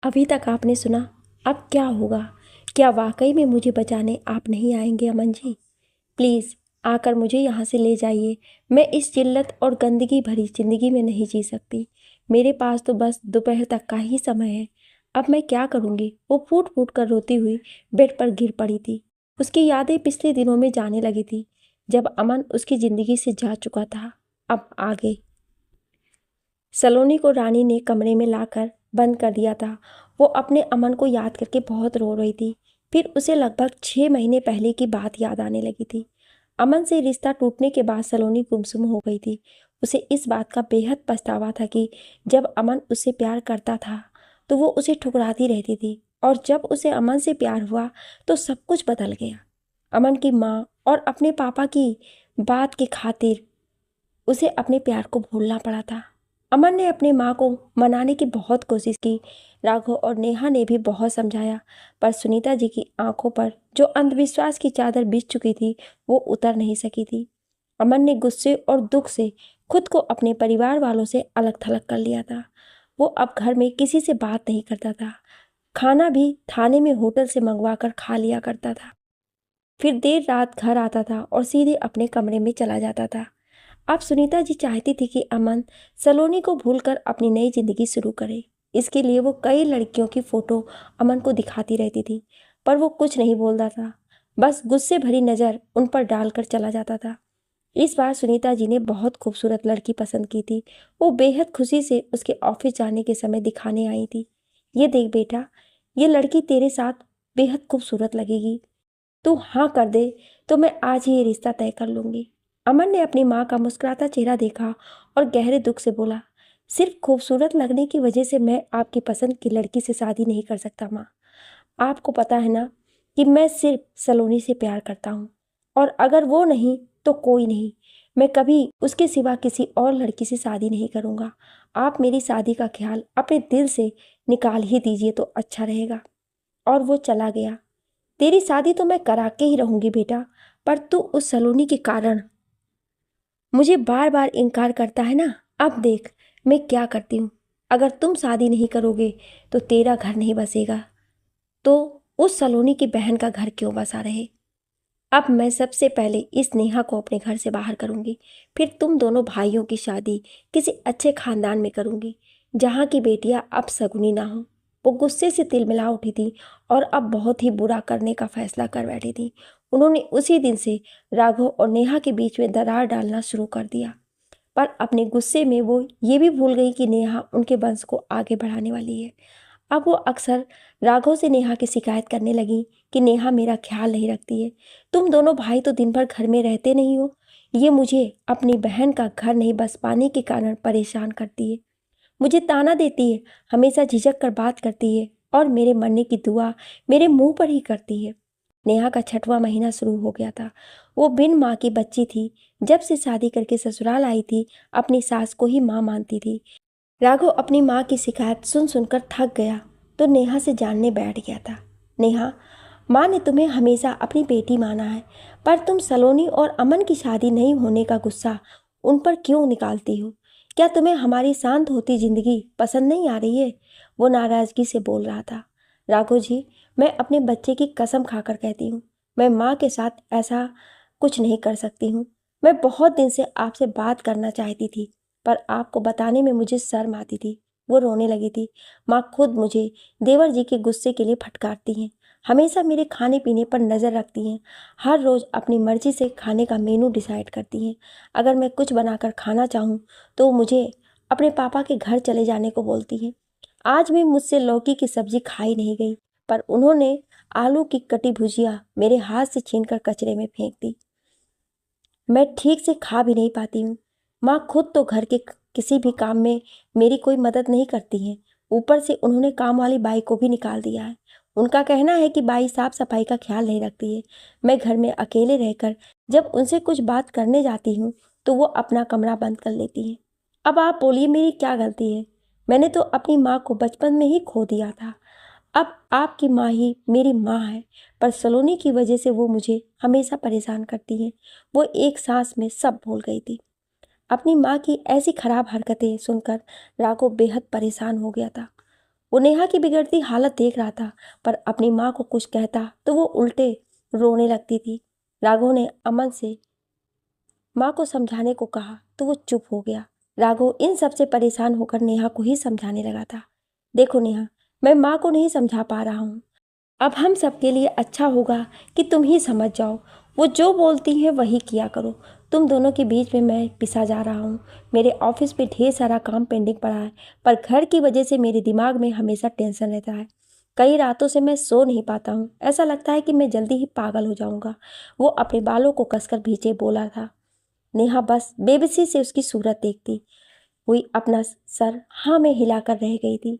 अभी तक आपने सुना, अब क्या होगा? क्या वाकई में मुझे बचाने आप नहीं आएंगे अमन जी? प्लीज़ आकर मुझे यहाँ से ले जाइए। मैं इस जिल्लत और गंदगी भरी ज़िंदगी में नहीं जी सकती। मेरे पास तो बस दोपहर तक का ही समय है। अब मैं क्या करूँगी? वो फूट फूट कर रोती हुई बेड पर गिर पड़ी थी। उसकी यादें पिछले दिनों में जाने लगी थी, जब अमन उसकी ज़िंदगी से जा चुका था। अब आगे सलोनी को रानी ने कमरे में लाकर बंद कर दिया था। वो अपने अमन को याद करके बहुत रो रही थी। फिर उसे लगभग 6 महीने पहले की बात याद आने लगी थी। अमन से रिश्ता टूटने के बाद सलोनी गुमसुम हो गई थी। उसे इस बात का बेहद पछतावा था कि जब अमन उससे प्यार करता था तो वो उसे ठुकराती रहती थी, और जब उसे अमन से प्यार हुआ तो सब कुछ बदल गया। अमन की माँ और अपने पापा की बात की खातिर उसे अपने प्यार को भूलना पड़ा था। अमन ने अपनी माँ को मनाने की बहुत कोशिश की। राघव और नेहा ने भी बहुत समझाया, पर सुनीता जी की आंखों पर जो अंधविश्वास की चादर बिछ चुकी थी वो उतर नहीं सकी थी। अमन ने गुस्से और दुख से खुद को अपने परिवार वालों से अलग थलग कर लिया था। वो अब घर में किसी से बात नहीं करता था। खाना भी थाने में होटल से मंगवा कर खा लिया करता था। फिर देर रात घर आता था और सीधे अपने कमरे में चला जाता था। अब सुनीता जी चाहती थी कि अमन सलोनी को भूलकर अपनी नई जिंदगी शुरू करे। इसके लिए वो कई लड़कियों की फोटो अमन को दिखाती रहती थी, पर वो कुछ नहीं बोलता था, बस गुस्से भरी नज़र उन पर डालकर चला जाता था। इस बार सुनीता जी ने बहुत खूबसूरत लड़की पसंद की थी। वो बेहद खुशी से उसके ऑफिस जाने के समय दिखाने आई थी। ये देख बेटा, ये लड़की तेरे साथ बेहद खूबसूरत लगेगी। तू हाँ कर दे तो मैं आज ही ये रिश्ता तय कर लूंगी। अमन ने अपनी माँ का मुस्कुराता चेहरा देखा और गहरे दुख से बोला, सिर्फ खूबसूरत लगने की वजह से मैं आपकी पसंद की लड़की से शादी नहीं कर सकता माँ। आपको पता है ना कि मैं सिर्फ सलोनी से प्यार करता हूँ, और अगर वो नहीं तो कोई नहीं। मैं कभी उसके सिवा किसी और लड़की से शादी नहीं करूँगा। आप मेरी शादी का ख्याल अपने दिल से निकाल ही दीजिए तो अच्छा रहेगा। और वो चला गया। तेरी शादी तो मैं करा के ही रहूंगी बेटा, पर तू उस सलोनी के कारण मुझे बार बार इनकार करता है ना। अब देख मैं क्या करती हूँ। अगर तुम शादी नहीं करोगे तो तेरा घर नहीं बसेगा, तो उस सलोनी की बहन का घर क्यों बसा रहे। अब मैं सबसे पहले इस नेहा को अपने घर से बाहर करूंगी, फिर तुम दोनों भाइयों की शादी किसी अच्छे खानदान में करूंगी, जहाँ की बेटियां अब सगुनी ना हो। वो गुस्से से तिलमिला उठी थी और अब बहुत ही बुरा करने का फैसला कर बैठी थी। उन्होंने उसी दिन से राघव और नेहा के बीच में दरार डालना शुरू कर दिया, पर अपने गुस्से में वो ये भी भूल गई कि नेहा उनके वंश को आगे बढ़ाने वाली है। अब वो अक्सर राघव से नेहा की शिकायत करने लगी कि नेहा मेरा ख्याल नहीं रखती है। तुम दोनों भाई तो दिन भर घर में रहते नहीं हो। ये मुझे अपनी बहन का घर नहीं बस पाने के कारण परेशान करती है। मुझे ताना देती है, हमेशा झिझक कर बात करती है और मेरे मरने की दुआ मेरे मुंह पर ही करती है। नेहा का 6वां महीना शुरू हो गया था। वो बिन माँ की बच्ची थी। जब से शादी करके ससुराल आई थी अपनी सास को ही माँ मानती थी। राघव अपनी माँ की शिकायत सुन सुनकर थक गया तो नेहा से जानने बैठ गया था। नेहा, माँ ने तुम्हें हमेशा अपनी बेटी माना है, पर तुम सलोनी और अमन की शादी नहीं होने का गुस्सा उन पर क्यों निकालती हो? क्या तुम्हें हमारी शांत होती जिंदगी पसंद नहीं आ रही है? वो नाराजगी से बोल रहा था। राघव जी, मैं अपने बच्चे की कसम खाकर कहती हूँ, मैं माँ के साथ ऐसा कुछ नहीं कर सकती हूँ। मैं बहुत दिन से आपसे बात करना चाहती थी, पर आपको बताने में मुझे शर्म आती थी। वो रोने लगी थी। माँ खुद मुझे देवर जी के गुस्से के लिए फटकारती हैं, हमेशा मेरे खाने पीने पर नज़र रखती हैं, हर रोज़ अपनी मर्जी से खाने का मेनू डिसाइड करती हैं। अगर मैं कुछ बनाकर खाना चाहूँ तो मुझे अपने पापा के घर चले जाने को बोलती हैं। आज भी मुझसे लौकी की सब्जी खाई नहीं गई, पर उन्होंने आलू की कटी भुजिया मेरे हाथ से छीनकर कचरे में फेंक दी। मैं ठीक से खा भी नहीं पाती हूँ। माँ खुद तो घर के किसी भी काम में मेरी कोई मदद नहीं करती हैं। ऊपर से उन्होंने काम वाली बाई को भी निकाल दिया है। उनका कहना है कि बाई साफ सफाई का ख्याल नहीं रखती है। मैं घर में अकेले रहकर जब उनसे कुछ बात करने जाती हूँ तो वो अपना कमरा बंद कर लेती हैं। अब आप बोलिए मेरी क्या गलती है? मैंने तो अपनी माँ को बचपन में ही खो दिया था। अब आपकी माँ ही मेरी माँ है, पर सलोनी की वजह से वो मुझे हमेशा परेशान करती हैं। वो एक सांस में सब भूल गई थी। अपनी माँ की ऐसी खराब हरकतें सुनकर राघव बेहद परेशान हो गया था। वो नेहा की बिगड़ती हालत देख रहा था, पर अपनी माँ को कुछ कहता तो वो उल्टे रोने लगती थी। राघव ने अमन से माँ को समझाने को कहा तो वो चुप हो गया। राघव इन सब से परेशान होकर नेहा को ही समझाने लगा था। देखो नेहा, मैं माँ को नहीं समझा पा रहा हूँ। अब हम सबके लिए अच्छा होगा कि तुम ही समझ जाओ। वो जो बोलती हैं वही किया करो। तुम दोनों के बीच में मैं पिसा जा रहा हूँ। मेरे ऑफिस पे ढेर सारा काम पेंडिंग पड़ा है, पर घर की वजह से मेरे दिमाग में हमेशा टेंशन रहता है। कई रातों से मैं सो नहीं पाता हूँ। ऐसा लगता है कि मैं जल्दी ही पागल हो जाऊँगा। वो अपने बालों को कसकर पीछे बोला था। नेहा बस बेबसी से उसकी सूरत देखती हुई अपना सर हाँ में हिलाकर रह गई थी।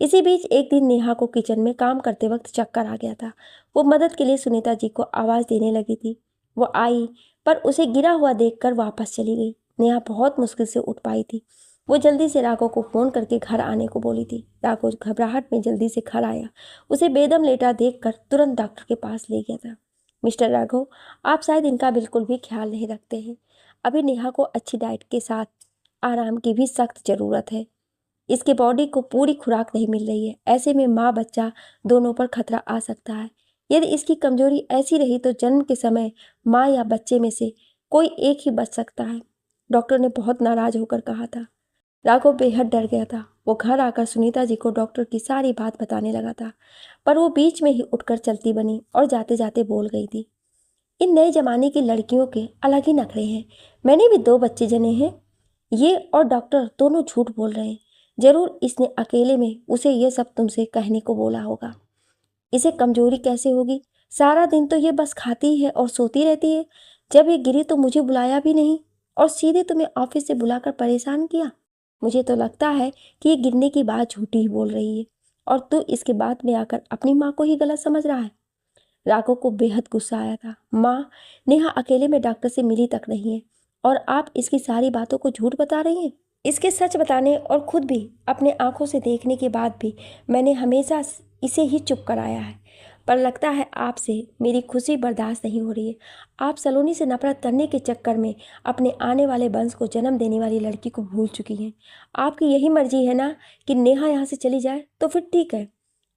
इसी बीच एक दिन नेहा को किचन में काम करते वक्त चक्कर आ गया था। वो मदद के लिए सुनीता जी को आवाज़ देने लगी थी। वो आई, पर उसे गिरा हुआ देखकर वापस चली गई। नेहा बहुत मुश्किल से उठ पाई थी। वो जल्दी से राघव को फ़ोन करके घर आने को बोली थी। राघव घबराहट में जल्दी से घर आया। उसे बेदम लेटा देखकर तुरंत डॉक्टर के पास ले गया था। मिस्टर राघव, आप शायद इनका बिल्कुल भी ख्याल नहीं रखते हैं। अभी नेहा को अच्छी डाइट के साथ आराम की भी सख्त ज़रूरत है। इसके बॉडी को पूरी खुराक नहीं मिल रही है। ऐसे में माँ बच्चा दोनों पर खतरा आ सकता है। यदि इसकी कमजोरी ऐसी रही तो जन्म के समय माँ या बच्चे में से कोई एक ही बच सकता है, डॉक्टर ने बहुत नाराज होकर कहा था। राघव बेहद डर गया था। वो घर आकर सुनीता जी को डॉक्टर की सारी बात बताने लगा था, पर वो बीच में ही उठकर चलती बनी और जाते जाते बोल गई थी, इन नए जमाने की लड़कियों के अलग ही नखरे हैं। मैंने भी 2 बच्चे जने हैं। ये और डॉक्टर दोनों झूठ बोल रहे हैं। जरूर इसने अकेले में उसे ये सब तुमसे कहने को बोला होगा। इसे कमजोरी कैसे होगी? सारा दिन तो ये बस खाती है और सोती रहती है। जब ये गिरी तो मुझे बुलाया भी नहीं और सीधे तुम्हें ऑफिस से बुलाकर परेशान किया। मुझे तो लगता है कि ये गिरने की बात झूठी ही बोल रही है और तू इसके बाद में आकर अपनी माँ को ही गलत समझ रहा है। राघव को बेहद गुस्सा आया था। माँ, नेहा अकेले में डॉक्टर से मिली तक नहीं है और आप इसकी सारी बातों को झूठ बता रही हैं। इसके सच बताने और खुद भी अपने आंखों से देखने के बाद भी मैंने हमेशा इसे ही चुप कराया है, पर लगता है आपसे मेरी खुशी बर्दाश्त नहीं हो रही है। आप सलोनी से नफरत करने के चक्कर में अपने आने वाले वंश को जन्म देने वाली लड़की को भूल चुकी हैं। आपकी यही मर्जी है ना कि नेहा यहाँ से चली जाए? तो फिर ठीक है।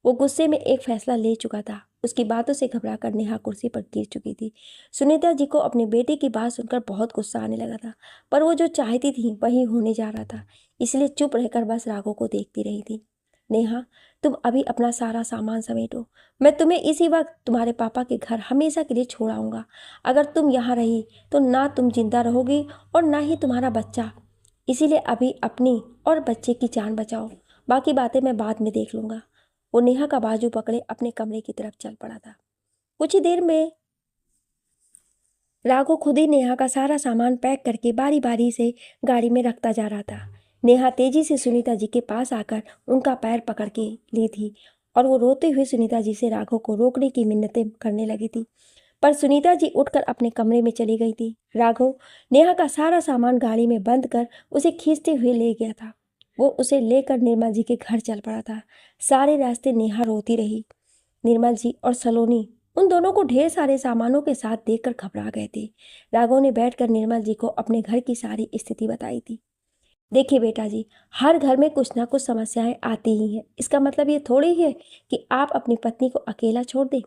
वो गुस्से में एक फैसला ले चुका था। उसकी बातों से घबराकर नेहा कुर्सी पर गिर चुकी थी। सुनीता जी को अपने बेटे की बात सुनकर बहुत गुस्सा आने लगा था, पर वो जो चाहती थी वही होने जा रहा था, इसलिए चुप रहकर बस राघव को देखती रही थी। नेहा, तुम अभी अपना सारा सामान समेटो। मैं तुम्हें इसी वक्त तुम्हारे पापा के घर हमेशा के लिए छोड़ आऊँगा। अगर तुम यहाँ रही तो ना तुम जिंदा रहोगी और ना ही तुम्हारा बच्चा। इसीलिए अभी अपनी और बच्चे की जान बचाओ। बाकी बातें मैं बाद में देख लूँगा। वो नेहा का बाजू पकड़े अपने कमरे की तरफ चल पड़ा था। कुछ ही देर में राघव खुद ही नेहा का सारा सामान पैक करके बारी बारी से गाड़ी में रखता जा रहा था। नेहा तेजी से सुनीता जी के पास आकर उनका पैर पकड़ के ली थी और वो रोते हुए सुनीता जी से राघव को रोकने की मिन्नतें करने लगी थी, पर सुनीता जी उठकर अपने कमरे में चली गई थी। राघव नेहा का सारा सामान गाड़ी में बंद कर उसे खींचते हुए ले गया था। वो उसे लेकर निर्मल जी के घर चल पड़ा था। सारे रास्ते नेहा रोती रही। निर्मल जी और सलोनी उन दोनों को ढेर सारे सामानों के साथ देखकर घबरा गए थे। राघव ने बैठकर निर्मल जी को अपने घर की सारी स्थिति बताई थी। देखिए बेटा जी, हर घर में कुछ ना कुछ समस्याएं आती ही हैं। इसका मतलब ये थोड़ी है कि आप अपनी पत्नी को अकेला छोड़ दें।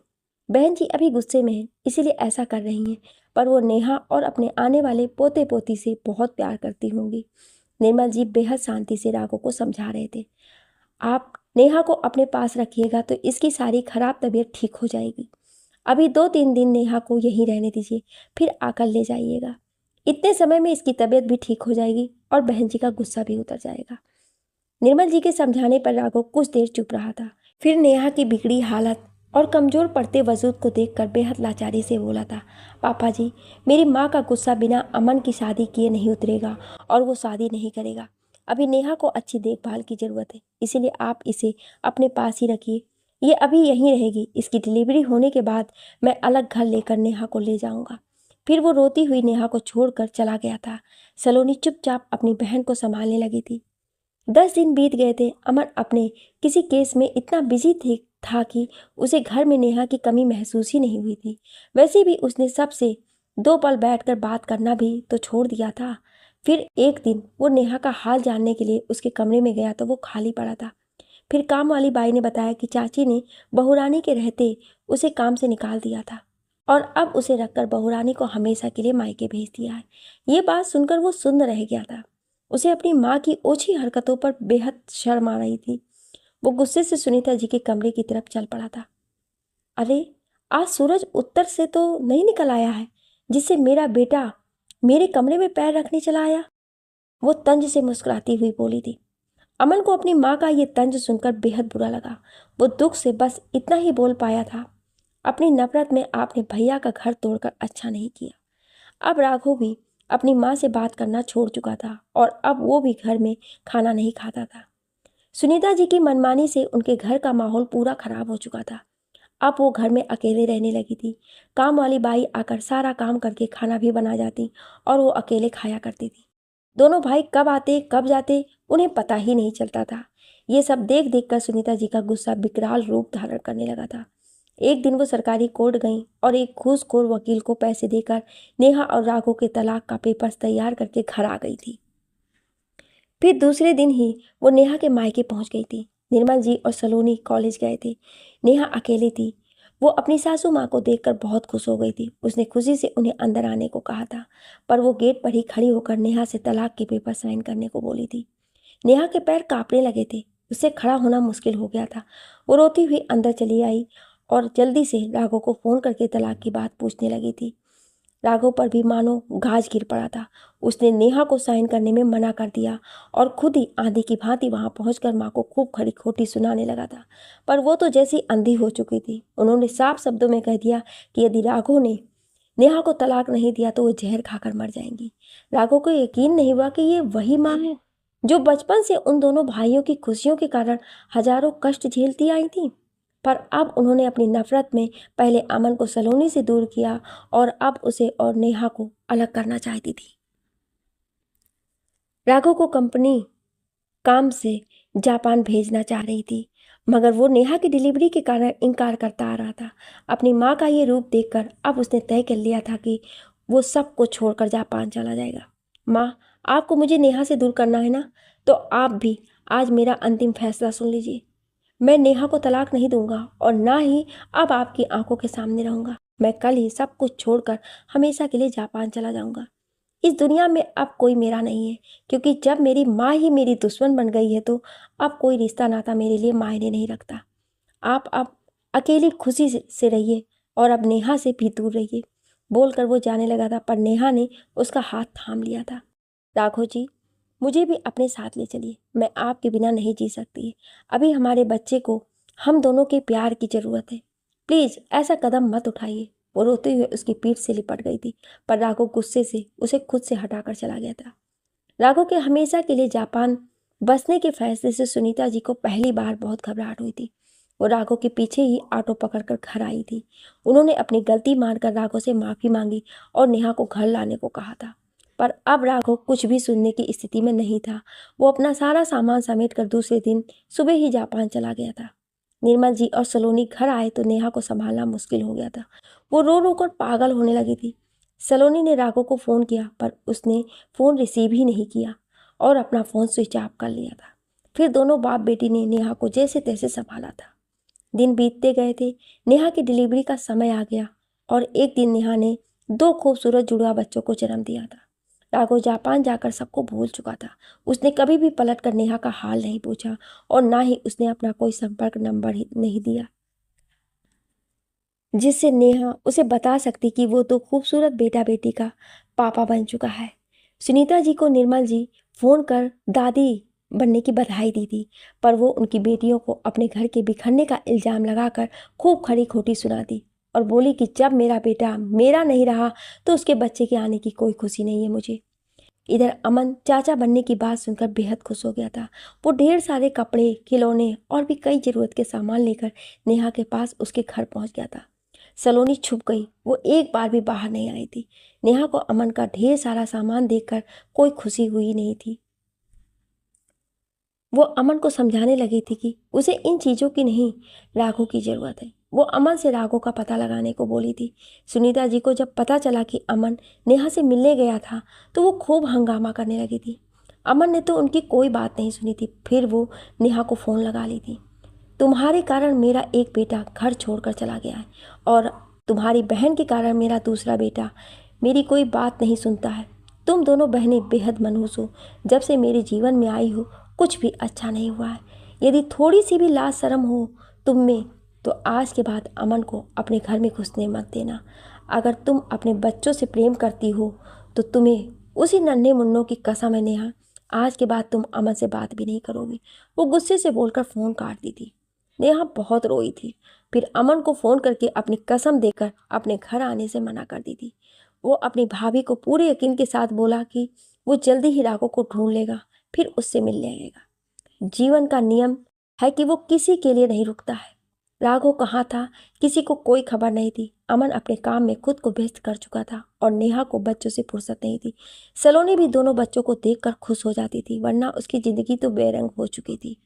बहन जी अभी गुस्से में हैं, इसीलिए ऐसा कर रही हैं, पर वो नेहा और अपने आने वाले पोते पोती से बहुत प्यार करती होंगी। निर्मल जी बेहद शांति से राघव को समझा रहे थे। आप नेहा को अपने पास रखिएगा तो इसकी सारी खराब तबीयत ठीक हो जाएगी। अभी 2-3 दिन नेहा को यहीं रहने दीजिए, फिर आकर ले जाइएगा। इतने समय में इसकी तबीयत भी ठीक हो जाएगी और बहन जी का गुस्सा भी उतर जाएगा। निर्मल जी के समझाने पर राघव कुछ देर चुप रहा था। फिर नेहा की बिगड़ी हालत और कमजोर पड़ते वजूद को देखकर बेहद लाचारी से बोला था, पापा जी, मेरी माँ का गुस्सा बिना अमन की शादी किए नहीं उतरेगा और वो शादी नहीं करेगा। अभी नेहा को अच्छी देखभाल की ज़रूरत है, इसीलिए आप इसे अपने पास ही रखिए। ये अभी यहीं रहेगी। इसकी डिलीवरी होने के बाद मैं अलग घर लेकर नेहा को ले जाऊंगा। फिर वो रोती हुई नेहा को छोड़कर चला गया था। सलोनी चुपचाप अपनी बहन को संभालने लगी थी। 10 दिन बीत गए थे। अमन अपने किसी केस में इतना बिजी था कि उसे घर में नेहा की कमी महसूस ही नहीं हुई थी। वैसे भी उसने सबसे 2 पल बैठकर बात करना भी तो छोड़ दिया था। फिर एक दिन वो नेहा का हाल जानने के लिए उसके कमरे में गया तो वो खाली पड़ा था। फिर काम वाली बाई ने बताया कि चाची ने बहुरानी के रहते उसे काम से निकाल दिया था और अब उसे रखकर बहुरानी को हमेशा के लिए मायके भेज दिया है। ये बात सुनकर वो सुन्न रह गया था। उसे अपनी माँ की ओछी हरकतों पर बेहद शर्म आ रही थी। वो गुस्से से सुनीता जी के कमरे की तरफ चल पड़ा था। अरे, आज सूरज उत्तर से तो नहीं निकल आया है जिससे मेरा बेटा मेरे कमरे में पैर रखने चला आया। वो तंज से मुस्कुराती हुई बोली थी। अमन को अपनी माँ का ये तंज सुनकर बेहद बुरा लगा। वो दुख से बस इतना ही बोल पाया था, अपनी नफरत में आपने भैया का घर तोड़कर अच्छा नहीं किया। अब राघव भी अपनी माँ से बात करना छोड़ चुका था और अब वो भी घर में खाना नहीं खाता था। सुनीता जी की मनमानी से उनके घर का माहौल पूरा खराब हो चुका था। अब वो घर में अकेले रहने लगी थी। काम वाली बाई आकर सारा काम करके खाना भी बना जाती और वो अकेले खाया करती थी। दोनों भाई कब आते कब जाते उन्हें पता ही नहीं चलता था। ये सब देख देख कर सुनीता जी का गुस्सा विकराल रूप धारण करने लगा था। एक दिन वो सरकारी कोर्ट गईं और एक घूसखोर वकील को पैसे देकर नेहा और राघव के तलाक का पेपर्स तैयार करके घर आ गई थी। फिर दूसरे दिन ही वो नेहा के मायके पहुंच गई थी। निर्मल जी और सलोनी कॉलेज गए थे। नेहा अकेली थी। वो अपनी सासू माँ को देखकर बहुत खुश हो गई थी। उसने खुशी से उन्हें अंदर आने को कहा था, पर वो गेट पर ही खड़ी होकर नेहा से तलाक के पेपर साइन करने को बोली थी। नेहा के पैर कांपने लगे थे। उससे खड़ा होना मुश्किल हो गया था। वो रोती हुई अंदर चली आई और जल्दी से राघव को फ़ोन करके तलाक की बात पूछने लगी थी। राघव पर भी मानो गाज गिर पड़ा था। उसने नेहा को साइन करने में मना कर दिया और खुद ही आंधी की भांति वहां पहुंचकर माँ को खूब खड़ी खोटी सुनाने लगा था। पर वो तो जैसी अंधी हो चुकी थी। उन्होंने साफ शब्दों में कह दिया कि यदि राघव ने नेहा को तलाक नहीं दिया तो वो जहर खाकर मर जाएंगी। राघव को यकीन नहीं हुआ कि ये वही माँ है जो बचपन से उन दोनों भाइयों की खुशियों के कारण हजारों कष्ट झेलती आई थी। पर अब उन्होंने अपनी नफरत में पहले अमन को सलोनी से दूर किया और अब उसे और नेहा को अलग करना चाहती थी। राघव को कंपनी काम से जापान भेजना चाह रही थी, मगर वो नेहा की डिलीवरी के कारण इनकार करता आ रहा था। अपनी माँ का ये रूप देखकर अब उसने तय कर लिया था कि वो सब कुछ छोड़कर जापान चला जाएगा। माँ, आपको मुझे नेहा से दूर करना है ना, तो आप भी आज मेरा अंतिम फैसला सुन लीजिए। मैं नेहा को तलाक नहीं दूंगा और ना ही अब आपकी आंखों के सामने रहूंगा। मैं कल ही सब कुछ छोड़कर हमेशा के लिए जापान चला जाऊंगा। इस दुनिया में अब कोई मेरा नहीं है, क्योंकि जब मेरी माँ ही मेरी दुश्मन बन गई है तो अब कोई रिश्ता नाता मेरे लिए मायने नहीं रखता। आप अब अकेली खुशी से रहिए और अब नेहा से भी दूर रहिए। बोलकर वो जाने लगा था, पर नेहा ने उसका हाथ थाम लिया था। राघव जी, मुझे भी अपने साथ ले चलिए। मैं आपके बिना नहीं जी सकती। अभी हमारे बच्चे को हम दोनों के प्यार की ज़रूरत है। प्लीज़ ऐसा कदम मत उठाइए। वो रोते हुए उसकी पीठ से लिपट गई थी, पर राघव गुस्से से उसे खुद से हटाकर चला गया था। राघव के हमेशा के लिए जापान बसने के फैसले से सुनीता जी को पहली बार बहुत घबराहट हुई थी। वो राघव के पीछे ही ऑटो पकड़कर घर आई थी। उन्होंने अपनी गलती मानकर राघव से माफ़ी मांगी और नेहा को घर लाने को कहा था, पर अब राघव कुछ भी सुनने की स्थिति में नहीं था। वो अपना सारा सामान समेटकर दूसरे दिन सुबह ही जापान चला गया था। निर्मल जी और सलोनी घर आए तो नेहा को संभालना मुश्किल हो गया था। वो रो रो कर पागल होने लगी थी। सलोनी ने राघव को फ़ोन किया, पर उसने फ़ोन रिसीव ही नहीं किया और अपना फ़ोन स्विच ऑफ कर लिया था। फिर दोनों बाप बेटी ने नेहा को जैसे तैसे संभाला था। दिन बीतते गए थे। नेहा की डिलीवरी का समय आ गया और एक दिन नेहा ने 2 खूबसूरत जुड़वा बच्चों को जन्म दिया था। राघव जापान जाकर सबको भूल चुका था। उसने कभी भी पलट कर नेहा का हाल नहीं पूछा और ना ही उसने अपना कोई संपर्क नंबर ही नहीं दिया जिससे नेहा उसे बता सकती कि वो तो खूबसूरत बेटा बेटी का पापा बन चुका है। सुनीता जी को निर्मल जी फ़ोन कर दादी बनने की बधाई दी थी, पर वो उनकी बेटियों को अपने घर के बिखरने का इल्ज़ाम लगाकर खूब खरी खोटी सुना दी और बोली कि जब मेरा बेटा मेरा नहीं रहा तो उसके बच्चे के आने की कोई खुशी नहीं है मुझे। इधर अमन चाचा बनने की बात सुनकर बेहद खुश हो गया था। वो ढेर सारे कपड़े, खिलौने और भी कई ज़रूरत के सामान लेकर नेहा के पास उसके घर पहुंच गया था। सलोनी छुप गई। वो एक बार भी बाहर नहीं आई थी। नेहा को अमन का ढेर सारा सामान देखकर कोई खुशी हुई नहीं थी। वो अमन को समझाने लगी थी कि उसे इन चीज़ों की नहीं, राघव की ज़रूरत है। वो अमन से राघव का पता लगाने को बोली थी। सुनीता जी को जब पता चला कि अमन नेहा से मिलने गया था तो वो खूब हंगामा करने लगी थी। अमन ने तो उनकी कोई बात नहीं सुनी थी। फिर वो नेहा को फ़ोन लगा ली थी। तुम्हारे कारण मेरा एक बेटा घर छोड़कर चला गया है और तुम्हारी बहन के कारण मेरा दूसरा बेटा मेरी कोई बात नहीं सुनता है। तुम दोनों बहनें बेहद मनहूस हो। जब से मेरे जीवन में आई हो कुछ भी अच्छा नहीं हुआ है। यदि थोड़ी सी भी लाज शर्म हो तुम में तो आज के बाद अमन को अपने घर में घुसने मत देना। अगर तुम अपने बच्चों से प्रेम करती हो तो तुम्हें उसी नन्हे मुन्नों की कसम है नेहा, आज के बाद तुम अमन से बात भी नहीं करोगी। वो गुस्से से बोलकर फ़ोन काट दी थी। नेहा बहुत रोई थी। फिर अमन को फ़ोन करके अपनी कसम देकर अपने घर आने से मना कर दी थी। वो अपनी भाभी को पूरे यकीन के साथ बोला कि वो जल्दी ही राघव को ढूंढ लेगा, फिर उससे मिल लेगा। जीवन का नियम है कि वो किसी के लिए नहीं रुकता है। राघव कहाँ था किसी को कोई खबर नहीं थी। अमन अपने काम में खुद को व्यस्त कर चुका था और नेहा को बच्चों से फुर्सत नहीं थी। सलोनी भी दोनों बच्चों को देखकर खुश हो जाती थी, वरना उसकी ज़िंदगी तो बेरंग हो चुकी थी।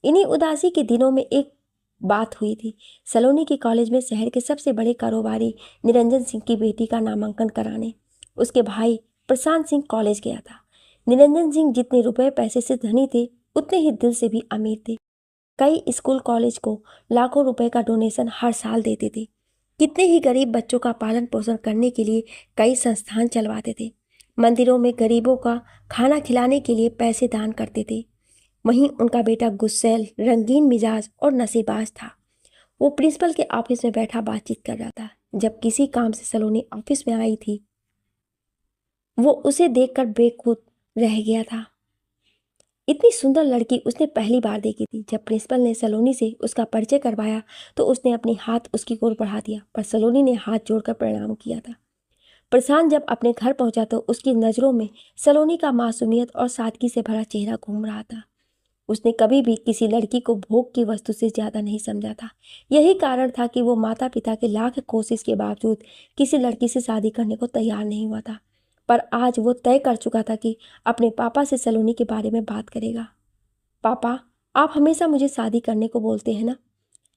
इन्हीं उदासी के दिनों में एक बात हुई थी। सलोनी के कॉलेज में शहर के सबसे बड़े कारोबारी निरंजन सिंह की बेटी का नामांकन कराने उसके भाई प्रशांत सिंह कॉलेज गया था। निरंजन सिंह जितने रुपए पैसे से धनी थे उतने ही दिल से भी अमीर थे। कई स्कूल कॉलेज को लाखों रुपए का डोनेशन हर साल देते थे। कितने ही गरीब बच्चों का पालन पोषण करने के लिए कई संस्थान चलवाते थे। मंदिरों में गरीबों का खाना खिलाने के लिए पैसे दान करते थे। वहीं उनका बेटा गुस्सैल, रंगीन मिजाज और नशेबाज था। वो प्रिंसिपल के ऑफिस में बैठा बातचीत कर रहा था। जब किसी काम से सलोनी ऑफिस में आई थी वो उसे देखकर बेखुद रह गया था। इतनी सुंदर लड़की उसने पहली बार देखी थी। जब प्रिंसिपल ने सलोनी से उसका परिचय करवाया तो उसने अपनी हाथ उसकी ओर बढ़ा दिया, पर सलोनी ने हाथ जोड़कर प्रणाम किया था। प्रशांत जब अपने घर पहुंचा तो उसकी नज़रों में सलोनी का मासूमियत और सादगी से भरा चेहरा घूम रहा था। उसने कभी भी किसी लड़की को भोग की वस्तु से ज़्यादा नहीं समझा था। यही कारण था कि वो माता पिता के लाख कोशिश के बावजूद किसी लड़की से शादी करने को तैयार नहीं हुआ था। पर आज वो तय कर चुका था कि अपने पापा से सलोनी के बारे में बात करेगा। पापा, आप हमेशा मुझे शादी करने को बोलते हैं ना।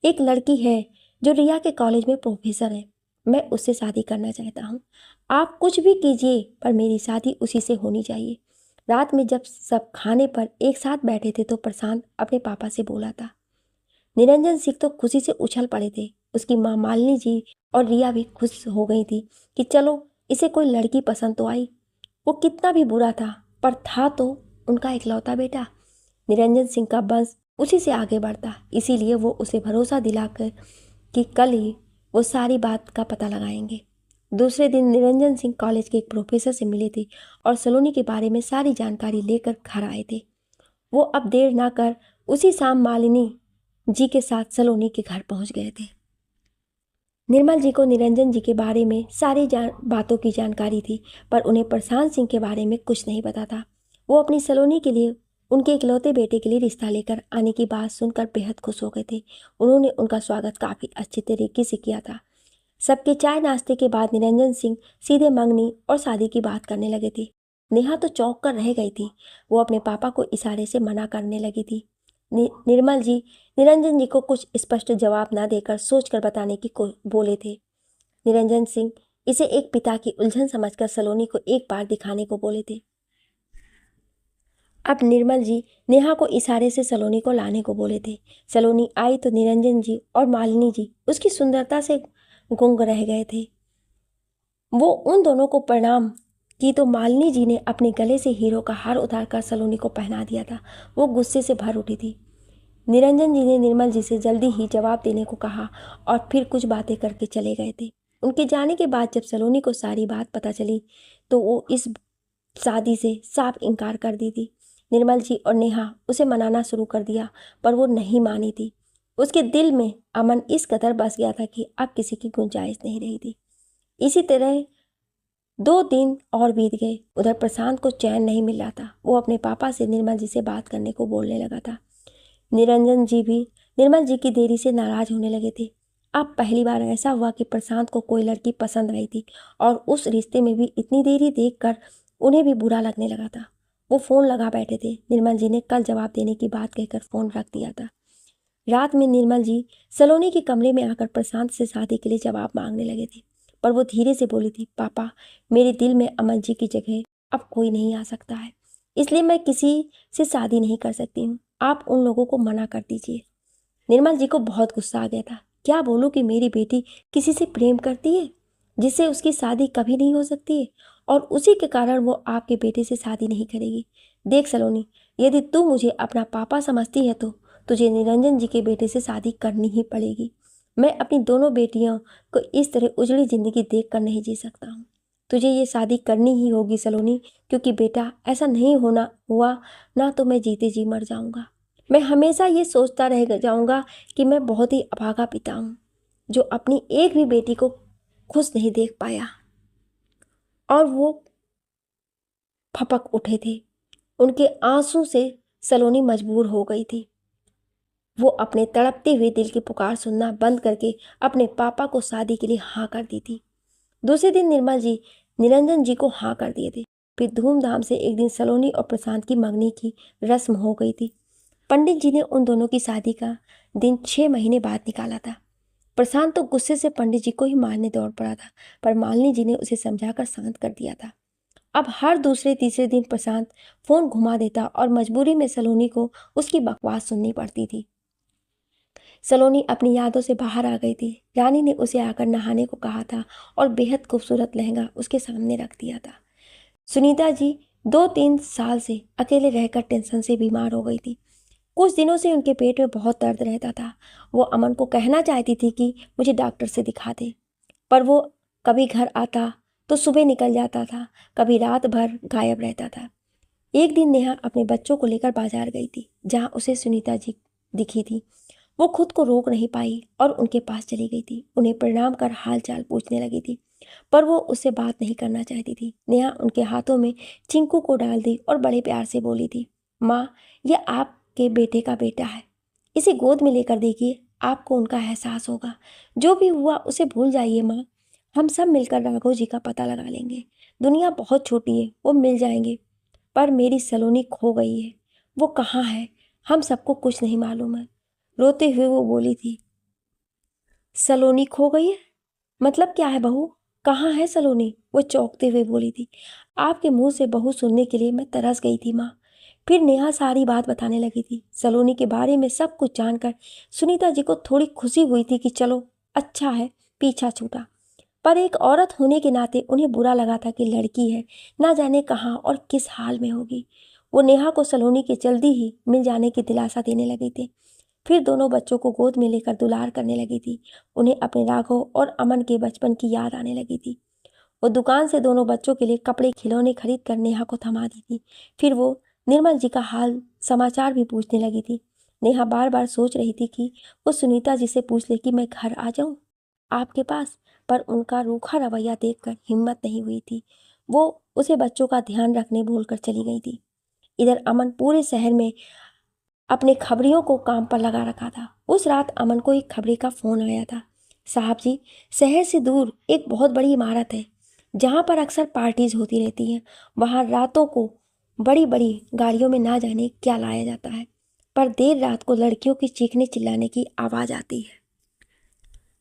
एक लड़की है जो रिया के कॉलेज में प्रोफेसर है। मैं उससे शादी करना चाहता हूँ। आप कुछ भी कीजिए पर मेरी शादी उसी से होनी चाहिए। रात में जब सब खाने पर एक साथ बैठे थे तो प्रशांत अपने पापा से बोला था। निरंजन सिंह तो खुशी से उछल पड़े थे। उसकी माँ मालिनी जी और रिया भी खुश हो गई थी कि चलो इसे कोई लड़की पसंद तो आई। वो कितना भी बुरा था पर था तो उनका इकलौता बेटा। निरंजन सिंह का वंश उसी से आगे बढ़ता, इसीलिए वो उसे भरोसा दिलाकर कि कल ही वो सारी बात का पता लगाएंगे। दूसरे दिन निरंजन सिंह कॉलेज के एक प्रोफेसर से मिले थे और सलोनी के बारे में सारी जानकारी लेकर घर आए थे। वो अब देर ना कर उसी शाम मालिनी जी के साथ सलोनी के घर पहुंच गए थे। निर्मल जी को निरंजन जी के बारे में सारी बातों की जानकारी थी, पर उन्हें प्रशांत सिंह के बारे में कुछ नहीं पता था। वो अपनी सलोनी के लिए उनके इकलौते बेटे के लिए रिश्ता लेकर आने की बात सुनकर बेहद खुश हो गए थे। उन्होंने उनका स्वागत काफ़ी अच्छे तरीके से किया था। सबके चाय नाश्ते के बाद निरंजन सिंह सीधे मंगनी और शादी की बात करने लगे थे। नेहा तो चौंक कर रह गई थी। वो अपने पापा को इशारे से मना करने लगी थी। निर्मल जी निरंजन जी को कुछ स्पष्ट जवाब ना देकर सोचकर बताने की बोले थे। निरंजन सिंह इसे एक पिता की उलझन समझकर सलोनी को एक बार दिखाने को बोले थे। अब निर्मल जी नेहा को इशारे से सलोनी को लाने को बोले थे। सलोनी आई तो निरंजन जी और मालिनी जी उसकी सुंदरता से गुंग रह गए थे। वो उन दोनों को प्रणाम की तो मालिनी जी ने अपने गले से हीरो का हार उतारकर सलोनी को पहना दिया था। वो गुस्से से भर उठी थी। निरंजन जी ने निर्मल जी से जल्दी ही जवाब देने को कहा और फिर कुछ बातें करके चले गए थे। उनके जाने के बाद जब सलोनी को सारी बात पता चली तो वो इस शादी से साफ इनकार कर दी थी। निर्मल जी और नेहा उसे मनाना शुरू कर दिया पर वो नहीं मानी थी। उसके दिल में अमन इस कदर बस गया था कि अब किसी की गुंजाइश नहीं रही थी। इसी तरह 2 दिन और बीत गए। उधर प्रशांत को चैन नहीं मिल रहा था। वो अपने पापा से निर्मल जी से बात करने को बोलने लगा था। निरंजन जी भी निर्मल जी की देरी से नाराज होने लगे थे। अब पहली बार ऐसा हुआ कि प्रशांत को कोई लड़की पसंद आई थी और उस रिश्ते में भी इतनी देरी देखकर उन्हें भी बुरा लगने लगा था। वो फ़ोन लगा बैठे थे। निर्मल जी ने कल जवाब देने की बात कहकर फ़ोन रख दिया था। रात में निर्मल जी सलोनी के कमरे में आकर प्रशांत से शादी के लिए जवाब मांगने लगे थे, पर वो धीरे से बोली थी, पापा मेरे दिल में अमन जी की जगह अब कोई नहीं आ सकता है। इसलिए मैं किसी से शादी नहीं कर सकती हूँ। आप उन लोगों को मना कर दीजिए। निर्मल जी को बहुत गुस्सा आ गया था। क्या बोलूँ कि मेरी बेटी किसी से प्रेम करती है जिससे उसकी शादी कभी नहीं हो सकती है, और उसी के कारण वो आपके बेटे से शादी नहीं करेगी। देख सलोनी, यदि तू मुझे अपना पापा समझती है तो तुझे निरंजन जी के बेटे से शादी करनी ही पड़ेगी। मैं अपनी दोनों बेटियों को इस तरह उजड़ी जिंदगी देख कर नहीं जी सकता हूँ। तुझे ये शादी करनी ही होगी सलोनी, क्योंकि बेटा ऐसा नहीं होना हुआ ना तो मैं जीते जी मर जाऊंगा। मैं हमेशा ये सोचता रह जाऊंगा कि मैं बहुत ही अभागा पिता हूँ जो अपनी एक भी बेटी को खुश नहीं देख पाया। और वो फपक उठे थे। उनके आंसू से सलोनी मजबूर हो गई थी। वो अपने तड़पते हुए दिल की पुकार सुनना बंद करके अपने पापा को शादी के लिए हाँ कर दी थी। दूसरे दिन निर्मल जी निरंजन जी को हाँ कर दिए थे। फिर धूमधाम से एक दिन सलोनी और प्रशांत की मंगनी की रस्म हो गई थी। पंडित जी ने उन दोनों की शादी का दिन 6 महीने बाद निकाला था। प्रशांत तो गुस्से से पंडित जी को ही मारने दौड़ पड़ा था, पर मालिनी जी ने उसे समझाकर शांत कर दिया था। अब हर दूसरे तीसरे दिन प्रशांत फोन घुमा देता और मजबूरी में सलोनी को उसकी बकवास सुननी पड़ती थी। सलोनी अपनी यादों से बाहर आ गई थी। रानी ने उसे आकर नहाने को कहा था और बेहद खूबसूरत लहंगा उसके सामने रख दिया था। सुनीता जी 2-3 साल से अकेले रहकर टेंशन से बीमार हो गई थी। कुछ दिनों से उनके पेट में बहुत दर्द रहता था। वो अमन को कहना चाहती थी कि मुझे डॉक्टर से दिखा दे, पर वो कभी घर आता तो सुबह निकल जाता था, कभी रात भर गायब रहता था। एक दिन नेहा अपने बच्चों को लेकर बाजार गई थी, जहाँ उसे सुनीता जी दिखी थी। वो खुद को रोक नहीं पाई और उनके पास चली गई थी। उन्हें प्रणाम कर हाल चाल पूछने लगी थी, पर वो उससे बात नहीं करना चाहती थी। नेहा उनके हाथों में चिंकू को डाल दी और बड़े प्यार से बोली थी, माँ, ये आपके बेटे का बेटा है, इसे गोद में लेकर देखिए, आपको उनका एहसास होगा। जो भी हुआ उसे भूल जाइए माँ, हम सब मिलकर राघव जी का पता लगा लेंगे। दुनिया बहुत छोटी है, वो मिल जाएंगे। पर मेरी सलोनी खो गई है, वो कहाँ है, हम सबको कुछ नहीं मालूम है। रोते हुए वो बोली थी, सलोनी खो गई है? मतलब क्या है बहू, कहाँ है सलोनी? वो चौंकते हुए बोली थी। आपके मुंह से बहू सुनने के लिए मैं तरस गई थी माँ। फिर नेहा सारी बात बताने लगी थी। सलोनी के बारे में सब कुछ जानकर सुनीता जी को थोड़ी खुशी हुई थी कि चलो अच्छा है, पीछा छूटा। पर एक औरत होने के नाते उन्हें बुरा लगा था कि लड़की है, ना जाने कहाँ और किस हाल में होगी। वो नेहा को सलोनी के जल्दी ही मिल जाने की दिलासा देने लगे थे। फिर दोनों बच्चों को गोद में लेकर दुलार करने लगी थी। उन्हें अपने राघव और अमन के बचपन की याद आने लगी थी। वो दुकान से दोनों बच्चों के लिए कपड़े खिलौने खरीद कर नेहा को थमा दी थी। फिर वो निर्मल जी का हाल समाचार भी पूछने लगी थी। नेहा बार बार सोच रही थी कि वो सुनीता जी से पूछ ले कि मैं घर आ जाऊं आपके पास, पर उनका रूखा रवैया देखकर हिम्मत नहीं हुई थी। वो उसे बच्चों का ध्यान रखने भूलकर चली गई थी। इधर अमन पूरे शहर में अपने खबरियों को काम पर लगा रखा था। उस रात अमन को एक खबरी का फोन आया था। साहब जी, शहर से दूर एक बहुत बड़ी इमारत है जहाँ पर अक्सर पार्टीज होती रहती हैं। वहाँ रातों को बड़ी बड़ी गाड़ियों में ना जाने क्या लाया जाता है, पर देर रात को लड़कियों की चीखने चिल्लाने की आवाज़ आती है।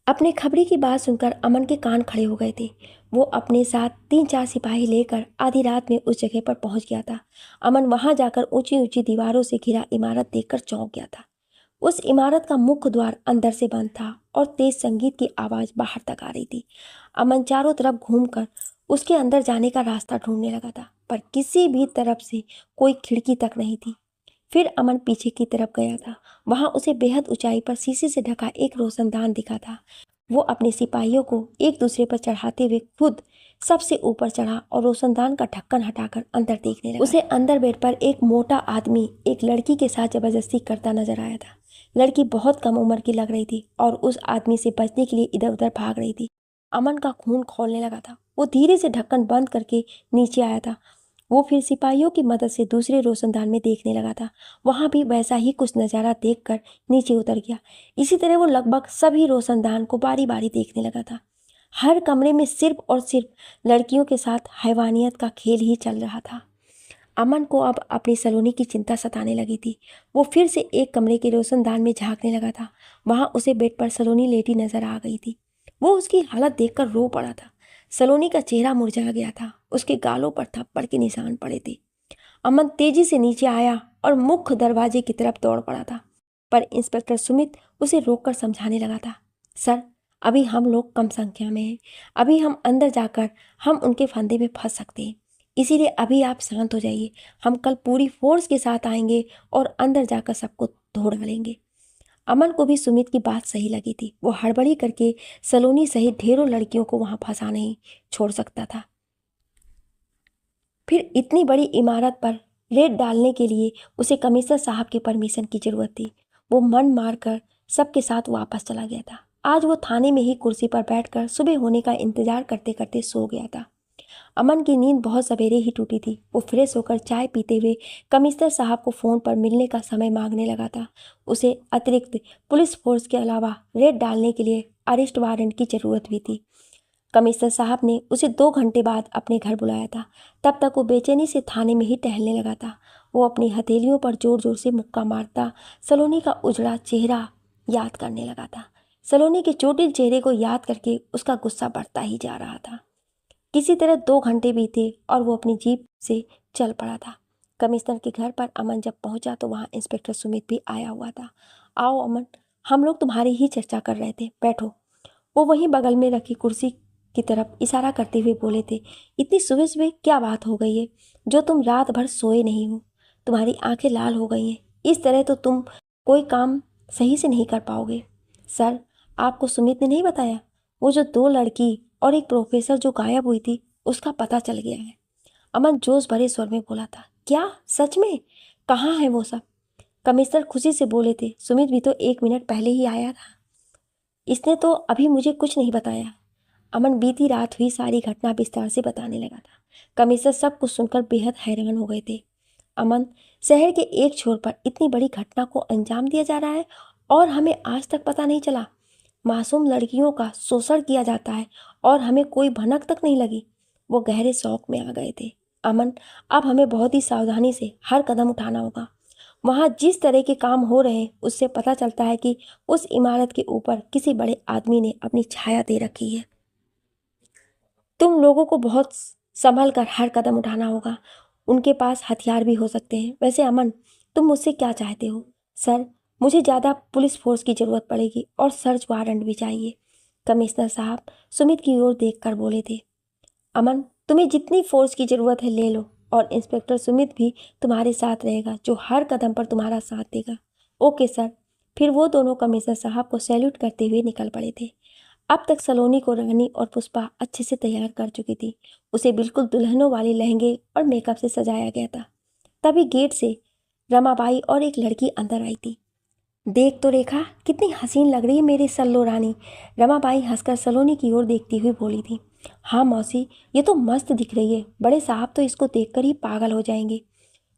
अपने खबरी की बात सुनकर अमन के कान खड़े हो गए थे। वो अपने साथ 3-4 सिपाही लेकर आधी रात में उस जगह पर पहुंच गया था। अमन वहां जाकर ऊंची ऊंची दीवारों से घिरा इमारत देखकर चौंक गया था। उस इमारत का मुख्य द्वार अंदर से बंद था और तेज संगीत की आवाज बाहर तक आ रही थी। अमन चारों तरफ घूमकर उसके अंदर जाने का रास्ता ढूंढने लगा था, पर किसी भी तरफ से कोई खिड़की तक नहीं थी। फिर अमन पीछे की तरफ गया था। वहां उसे बेहद ऊंचाई पर शीशे से ढका एक रोशनदान दिखा था। वो अपने सिपाहियों को एक दूसरे पर चढ़ाते हुए खुद सबसे ऊपर चढ़ा और रोशनदान का ढक्कन हटाकर अंदर देखने लगा। उसे अंदर बेड पर एक मोटा आदमी एक लड़की के साथ जबरदस्ती करता नजर आया था। लड़की बहुत कम उम्र की लग रही थी और उस आदमी से बचने के लिए इधर उधर भाग रही थी। अमन का खून खौलने लगा था। वो धीरे से ढक्कन बंद करके नीचे आया था। वो फिर सिपाहियों की मदद से दूसरे रोशनदान में देखने लगा था। वहां भी वैसा ही कुछ नज़ारा देखकर नीचे उतर गया। इसी तरह वो लगभग सभी रोशनदान को बारी बारी देखने लगा था। हर कमरे में सिर्फ और सिर्फ लड़कियों के साथ हैवानियत का खेल ही चल रहा था। अमन को अब अपनी सलोनी की चिंता सताने लगी थी। वो फिर से एक कमरे के रोशनदान में झांकने लगा था। वहां उसे बेड पर सलोनी लेटी नजर आ गई थी। वो उसकी हालत देखकर रो पड़ा था। सलोनी का चेहरा मुरझा गया था। उसके गालों पर थप्पड़ के निशान पड़े थे। अमन तेजी से नीचे आया और मुख्य दरवाजे की तरफ दौड़ पड़ा था, पर इंस्पेक्टर सुमित उसे रोककर समझाने लगा था। सर, अभी हम लोग कम संख्या में हैं, अभी हम अंदर जाकर हम उनके फंदे में फंस सकते हैं, इसीलिए अभी आप शांत हो जाइए। हम कल पूरी फोर्स के साथ आएंगे और अंदर जाकर सबको धो डालेंगे। अमन को भी सुमित की बात सही लगी थी। वो हड़बड़ी करके सलोनी सहित ढेरों लड़कियों को वहां फंसा नहीं छोड़ सकता था। फिर इतनी बड़ी इमारत पर रेड डालने के लिए उसे कमिश्नर साहब की परमिशन की जरूरत थी। वो मन मारकर सबके साथ वापस चला गया था। आज वो थाने में ही कुर्सी पर बैठकर सुबह होने का इंतजार करते करते सो गया था। अमन की नींद बहुत सवेरे ही टूटी थी। वो फ्रेश होकर चाय पीते हुए कमिश्नर साहब को फ़ोन पर मिलने का समय मांगने लगा था। उसे अतिरिक्त पुलिस फोर्स के अलावा रेड डालने के लिए अरेस्ट वारंट की ज़रूरत भी थी। कमिश्नर साहब ने उसे 2 घंटे बाद अपने घर बुलाया था। तब तक वो बेचैनी से थाने में ही टहलने लगा था। वो अपनी हथेलियों पर जोर जोर से मुक्का मारता सलोनी का उजड़ा चेहरा याद करने लगा था। सलोनी के चोटिल चेहरे को याद करके उसका गुस्सा बढ़ता ही जा रहा था। किसी तरह 2 घंटे बीते और वो अपनी जीप से चल पड़ा था। कमिश्नर के घर पर अमन जब पहुंचा तो वहां इंस्पेक्टर सुमित भी आया हुआ था। आओ अमन, हम लोग तुम्हारी ही चर्चा कर रहे थे, बैठो। वो वहीं बगल में रखी कुर्सी की तरफ इशारा करते हुए बोले थे। इतनी सुबह सुबह क्या बात हो गई है जो तुम रात भर सोए नहीं हो? तुम्हारी आंखें लाल हो गई हैं। इस तरह तो तुम कोई काम सही से नहीं कर पाओगे। सर, आपको सुमित ने नहीं बताया? वो जो 2 लड़की और एक प्रोफेसर जो गायब हुई थी, उसका पता चल गया है। अमन जोश भरे स्वर में बोला था। क्या? सच में? कहाँ है वो सब? कमिश्नर खुशी से बोले थे। सुमित भी तो 1 मिनट पहले ही आया था। इसने तो अभी मुझे कुछ नहीं बताया। अमन बीती रात हुई सारी घटना विस्तार से बताने लगा था। कमिश्नर सब कुछ सुनकर बेहद हैरान हो गए थे। अमन, शहर के एक छोर पर इतनी बड़ी घटना को अंजाम दिया जा रहा है और हमें आज तक पता नहीं चला। मासूम लड़कियों का शोषण किया जाता है और हमें कोई भनक तक नहीं लगी। वो गहरे शौक में आ गए थे। अमन, अब हमें बहुत ही सावधानी से हर कदम उठाना होगा। वहाँ जिस तरह के काम हो रहे हैं उससे पता चलता है कि उस इमारत के ऊपर किसी बड़े आदमी ने अपनी छाया दे रखी है। तुम लोगों को बहुत संभल कर हर कदम उठाना होगा। उनके पास हथियार भी हो सकते हैं। वैसे अमन, तुम मुझसे क्या चाहते हो? सर, मुझे ज़्यादा पुलिस फोर्स की ज़रूरत पड़ेगी और सर्च वारंट भी चाहिए। कमिश्नर साहब सुमित की ओर देखकर बोले थे। अमन, तुम्हें जितनी फोर्स की ज़रूरत है ले लो, और इंस्पेक्टर सुमित भी तुम्हारे साथ रहेगा जो हर कदम पर तुम्हारा साथ देगा। Okay sir. फिर वो दोनों कमिश्नर साहब को सैल्यूट करते हुए निकल पड़े थे। अब तक सलोनी को रानी और पुष्पा अच्छे से तैयार कर चुकी थी। उसे बिल्कुल दुल्हनों वाले लहंगे और मेकअप से सजाया गया था। तभी गेट से रमाबाई और एक लड़की अंदर आई थी। देख तो रेखा, कितनी हसीन लग रही है मेरी सल्लो रानी। रमाबाई हंसकर सलोनी की ओर देखती हुई बोली थी। हाँ मौसी, ये तो मस्त दिख रही है। बड़े साहब तो इसको देखकर ही पागल हो जाएंगे।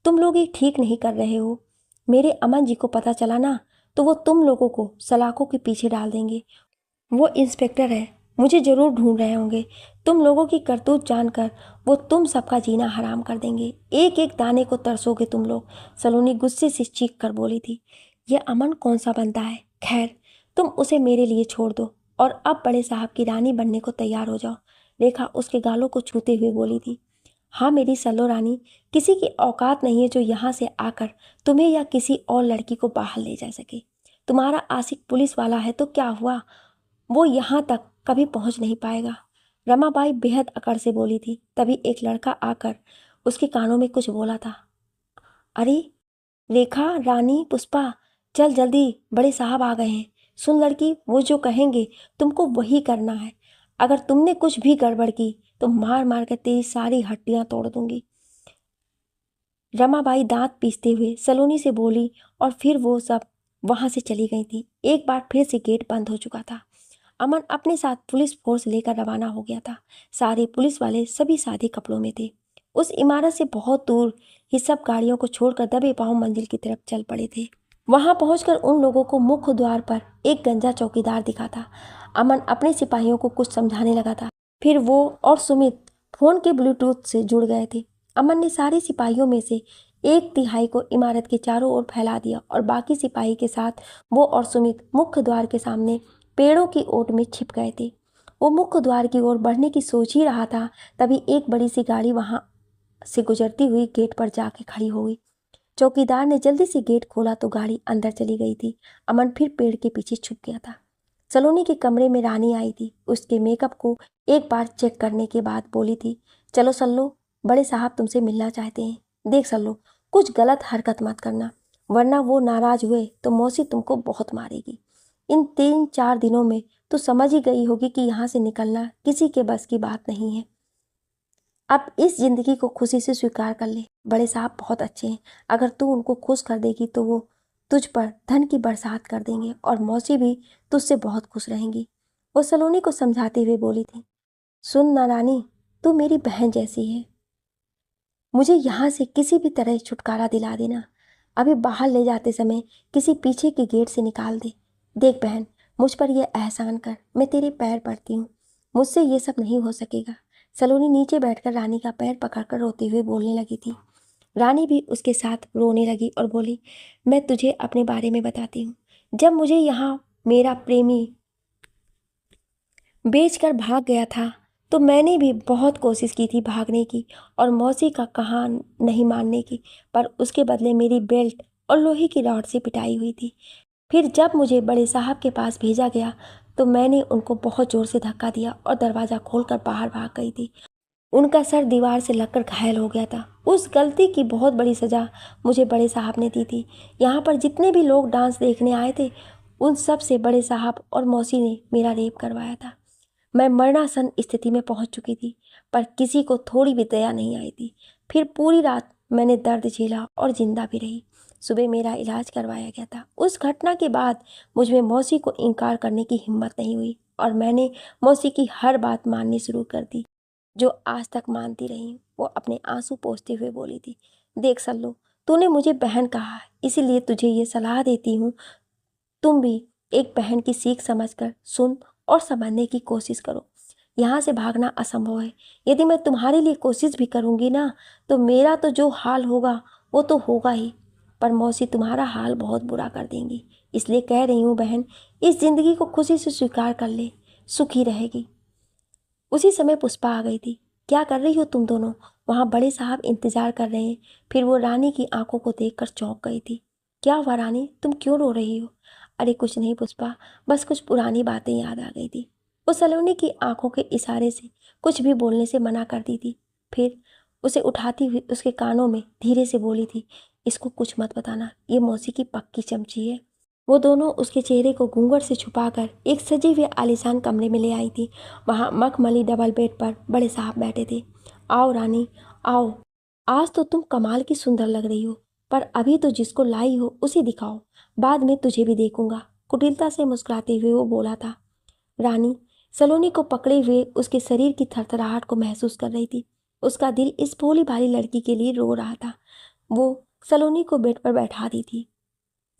तुम लोग ये ठीक नहीं कर रहे हो। मेरे अमन जी को पता चला ना तो वो तुम लोगों को सलाखों के पीछे डाल देंगे। वो इंस्पेक्टर है, मुझे ज़रूर ढूंढ रहे होंगे। तुम लोगों की करतूत जानकर वो तुम सबका जीना हराम कर देंगे। एक एक दाने को तरसोगे तुम लोग। सलोनी गुस्से से चीख कर बोली थी। यह अमन कौन सा बंदा है? खैर, तुम उसे मेरे लिए छोड़ दो और अब बड़े साहब की रानी बनने को तैयार हो जाओ। रेखा उसके गालों को छूते हुए बोली थी। हाँ मेरी सल्लो रानी, किसी की औकात नहीं है जो यहाँ से आकर तुम्हें या किसी और लड़की को बाहर ले जा सके। तुम्हारा आशिक पुलिस वाला है तो क्या हुआ, वो यहाँ तक कभी पहुँच नहीं पाएगा। रमाबाई बेहद अकड़ से बोली थी। तभी एक लड़का आकर उसके कानों में कुछ बोला था। अरे रेखा, रानी, पुष्पा, चल जल्दी, बड़े साहब आ गए हैं। सुन लड़की, वो जो कहेंगे तुमको वही करना है। अगर तुमने कुछ भी गड़बड़ की तो मार मार कर तेरी सारी हड्डियां तोड़ दूंगी। रमाबाई दांत पीसते हुए सलोनी से बोली और फिर वो सब वहां से चली गई थी। एक बार फिर से गेट बंद हो चुका था। अमन अपने साथ पुलिस फोर्स लेकर रवाना हो गया था। सारे पुलिस वाले सभी सादे कपड़ों में थे। उस इमारत से बहुत दूर ही सब गाड़ियों को छोड़कर दबे पांव मंजिल की तरफ चल पड़े थे। वहां पहुंचकर उन लोगों को मुख्य द्वार पर एक गंजा चौकीदार दिखा था। अमन अपने सिपाहियों को कुछ समझाने लगा था। फिर वो और सुमित फोन के ब्लूटूथ से जुड़ गए थे। अमन ने सारे सिपाहियों में से 1/3 को इमारत के चारों ओर फैला दिया और बाकी सिपाही के साथ वो और सुमित मुख्य द्वार के सामने पेड़ों की ओट में छिप गए थे। वो मुख्य द्वार की ओर बढ़ने की सोच ही रहा था, तभी एक बड़ी सी गाड़ी वहां से गुजरती हुई गेट पर जाके खड़ी हो गई। चौकीदार ने जल्दी से गेट खोला तो गाड़ी अंदर चली गई थी। अमन फिर पेड़ के पीछे छुप गया था। सलोनी के कमरे में रानी आई थी। उसके मेकअप को एक बार चेक करने के बाद बोली थी, चलो सल्लो, बड़े साहब तुमसे मिलना चाहते हैं। देख सल्लो, कुछ गलत हरकत मत करना, वरना वो नाराज हुए तो मौसी तुमको बहुत मारेगी। इन 3-4 दिनों में तो समझ ही गई होगी कि यहाँ से निकलना किसी के बस की बात नहीं है। अब इस जिंदगी को खुशी से स्वीकार कर ले। बड़े साहब बहुत अच्छे हैं, अगर तू उनको खुश कर देगी तो वो तुझ पर धन की बरसात कर देंगे और मौसी भी तुझसे बहुत खुश रहेंगी। वो सलोनी को समझाते हुए बोली थी, सुन ना रानी, तू मेरी बहन जैसी है, मुझे यहाँ से किसी भी तरह छुटकारा दिला देना। अभी बाहर ले जाते समय किसी पीछे के गेट से निकाल दे। देख बहन, मुझ पर यह एहसान कर, मैं तेरे पैर पड़ती हूँ, मुझसे ये सब नहीं हो सकेगा। सलोनी नीचे बैठकर रानी का पैर पकड़कर रोते हुए बोलने लगी थी। रानी भी उसके साथ रोने लगी और बोली, मैं तुझे अपने बारे में बताती हूँ। जब मुझे यहाँ मेरा प्रेमी बेचकर भाग गया था तो मैंने भी बहुत कोशिश की थी भागने की और मौसी का कहा नहीं मानने की, पर उसके बदले मेरी बेल्ट और लोहे की रॉड से पिटाई हुई थी। फिर जब मुझे बड़े साहब के पास भेजा गया तो मैंने उनको बहुत ज़ोर से धक्का दिया और दरवाज़ा खोलकर बाहर भाग गई थी। उनका सर दीवार से लगकर घायल हो गया था। उस गलती की बहुत बड़ी सज़ा मुझे बड़े साहब ने दी थी। यहाँ पर जितने भी लोग डांस देखने आए थे उन सब से बड़े साहब और मौसी ने मेरा रेप करवाया था। मैं मरणासन स्थिति में पहुंच चुकी थी, पर किसी को थोड़ी भी दया नहीं आई थी। फिर पूरी रात मैंने दर्द झेला और जिंदा भी रही। सुबह मेरा इलाज करवाया गया था। उस घटना के बाद मुझ में मौसी को इनकार करने की हिम्मत नहीं हुई और मैंने मौसी की हर बात माननी शुरू कर दी, जो आज तक मानती रही। वो अपने आंसू पोंछते हुए बोली थी, देख सल्लू, तूने मुझे बहन कहा है, इसीलिए तुझे ये सलाह देती हूँ, तुम भी एक बहन की सीख समझकर सुन और समझने की कोशिश करो। यहाँ से भागना असंभव है। यदि मैं तुम्हारे लिए कोशिश भी करूँगी ना तो मेरा तो जो हाल होगा वो तो होगा ही, पर मौसी तुम्हारा हाल बहुत बुरा कर देंगी। इसलिए कह रही हूँ बहन, इस जिंदगी को खुशी से स्वीकार कर ले, सुखी रहेगी। उसी समय पुष्पा आ गई थी। क्या कर रही हो तुम दोनों? वहाँ बड़े साहब इंतजार कर रहे हैं। फिर वो रानी की आंखों को देखकर चौंक गई थी। क्या हुआ रानी, तुम क्यों रो रही हो? अरे कुछ नहीं पुष्पा, बस कुछ पुरानी बातें याद आ गई थी। वो सलोनी की आंखों के इशारे से कुछ भी बोलने से मना कर दी थी। फिर उसे उठाती हुई उसके कानों में धीरे से बोली थी, इसको कुछ मत बताना, ये मौसी की पक्की चमची है। वो दोनों उसके चेहरे को घूंघट से छुपाकर एक सजे हुए आलीशान कमरे में ले आई थी। वहाँ मखमली डबल बेड पर बड़े साहब बैठे थे। आओ रानी, आओ, आज तो तुम कमाल की सुंदर लग रही हो, पर अभी तो जिसको लाई हो उसे दिखाओ, बाद में तुझे भी देखूंगा। कुटिलता से मुस्कुराते हुए वो बोला था। रानी सलोनी को पकड़े हुए उसके शरीर की थरथराहट को महसूस कर रही थी। उसका दिल इस भोली भाली लड़की के लिए रो रहा था। वो सलोनी को बेड पर बैठा दी थी।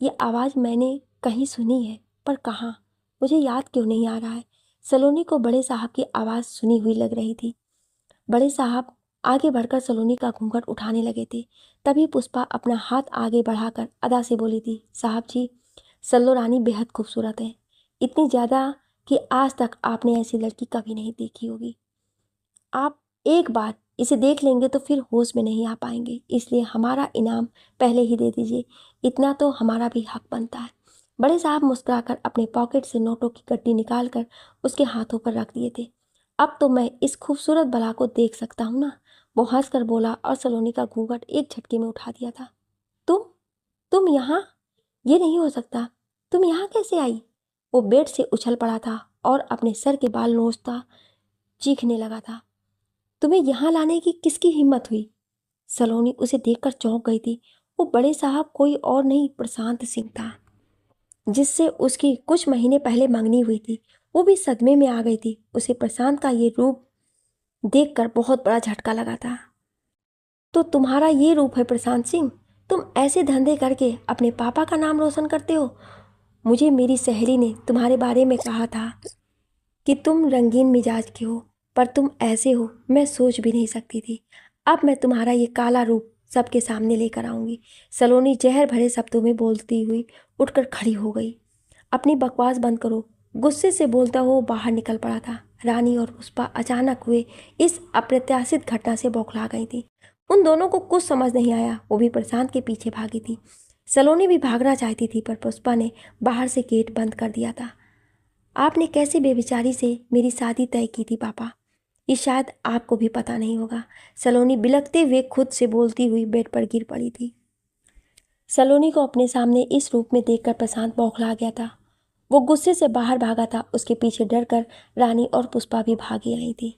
ये आवाज़ मैंने कहीं सुनी है, पर कहाँ, मुझे याद क्यों नहीं आ रहा है। सलोनी को बड़े साहब की आवाज़ सुनी हुई लग रही थी। बड़े साहब आगे बढ़कर सलोनी का घूंघट उठाने लगे थे। तभी पुष्पा अपना हाथ आगे बढ़ाकर अदा से बोली थी, साहब जी, सल्लो रानी बेहद खूबसूरत है, इतनी ज़्यादा कि आज तक आपने ऐसी लड़की कभी नहीं देखी होगी। आप एक बार इसे देख लेंगे तो फिर होश में नहीं आ पाएंगे, इसलिए हमारा इनाम पहले ही दे दीजिए, इतना तो हमारा भी हक बनता है। बड़े साहब मुस्कुराकर अपने पॉकेट से नोटों की गड्डी निकालकर उसके हाथों पर रख दिए थे। अब तो मैं इस खूबसूरत बला को देख सकता हूँ ना, वो हंसकर बोला और सलोनी का घूंघट एक झटके में उठा दिया था। तुम यहाँ? ये नहीं हो सकता, तुम यहाँ कैसे आई? वो बेड से उछल पड़ा था और अपने सर के बाल नोचता चीखने लगा था। तुम्हें यहाँ लाने की किसकी हिम्मत हुई? सलोनी उसे देखकर चौंक गई थी। वो बड़े साहब कोई और नहीं, प्रशांत सिंह था, जिससे उसकी कुछ महीने पहले मंगनी हुई थी। वो भी सदमे में आ गई थी। उसे प्रशांत का ये रूप देखकर बहुत बड़ा झटका लगा था। तो तुम्हारा ये रूप है प्रशांत सिंह? तुम ऐसे धंधे करके अपने पापा का नाम रोशन करते हो? मुझे मेरी सहेली ने तुम्हारे बारे में कहा था कि तुम रंगीन मिजाज के हो, पर तुम ऐसे हो मैं सोच भी नहीं सकती थी। अब मैं तुम्हारा ये काला रूप सबके सामने लेकर आऊंगी। सलोनी जहर भरे शब्दों में बोलती हुई उठकर खड़ी हो गई। अपनी बकवास बंद करो, गुस्से से बोलता हुआ बाहर निकल पड़ा था। रानी और पुष्पा अचानक हुए इस अप्रत्याशित घटना से बौखला गई थी। उन दोनों को कुछ समझ नहीं आया। वो भी प्रशांत के पीछे भागी थी। सलोनी भी भागना चाहती थी, पर पुष्पा ने बाहर से गेट बंद कर दिया था। आपने कैसी बेविचारी से मेरी शादी तय की थी पापा, ये शायद आपको भी पता नहीं होगा। सलोनी बिलखते हुए खुद से बोलती हुई बेड पर गिर पड़ी थी। सलोनी को अपने सामने इस रूप में देखकर प्रशांत बौखला गया था। वो गुस्से से बाहर भागा था। उसके पीछे डरकर रानी और पुष्पा भी भागी आई थी।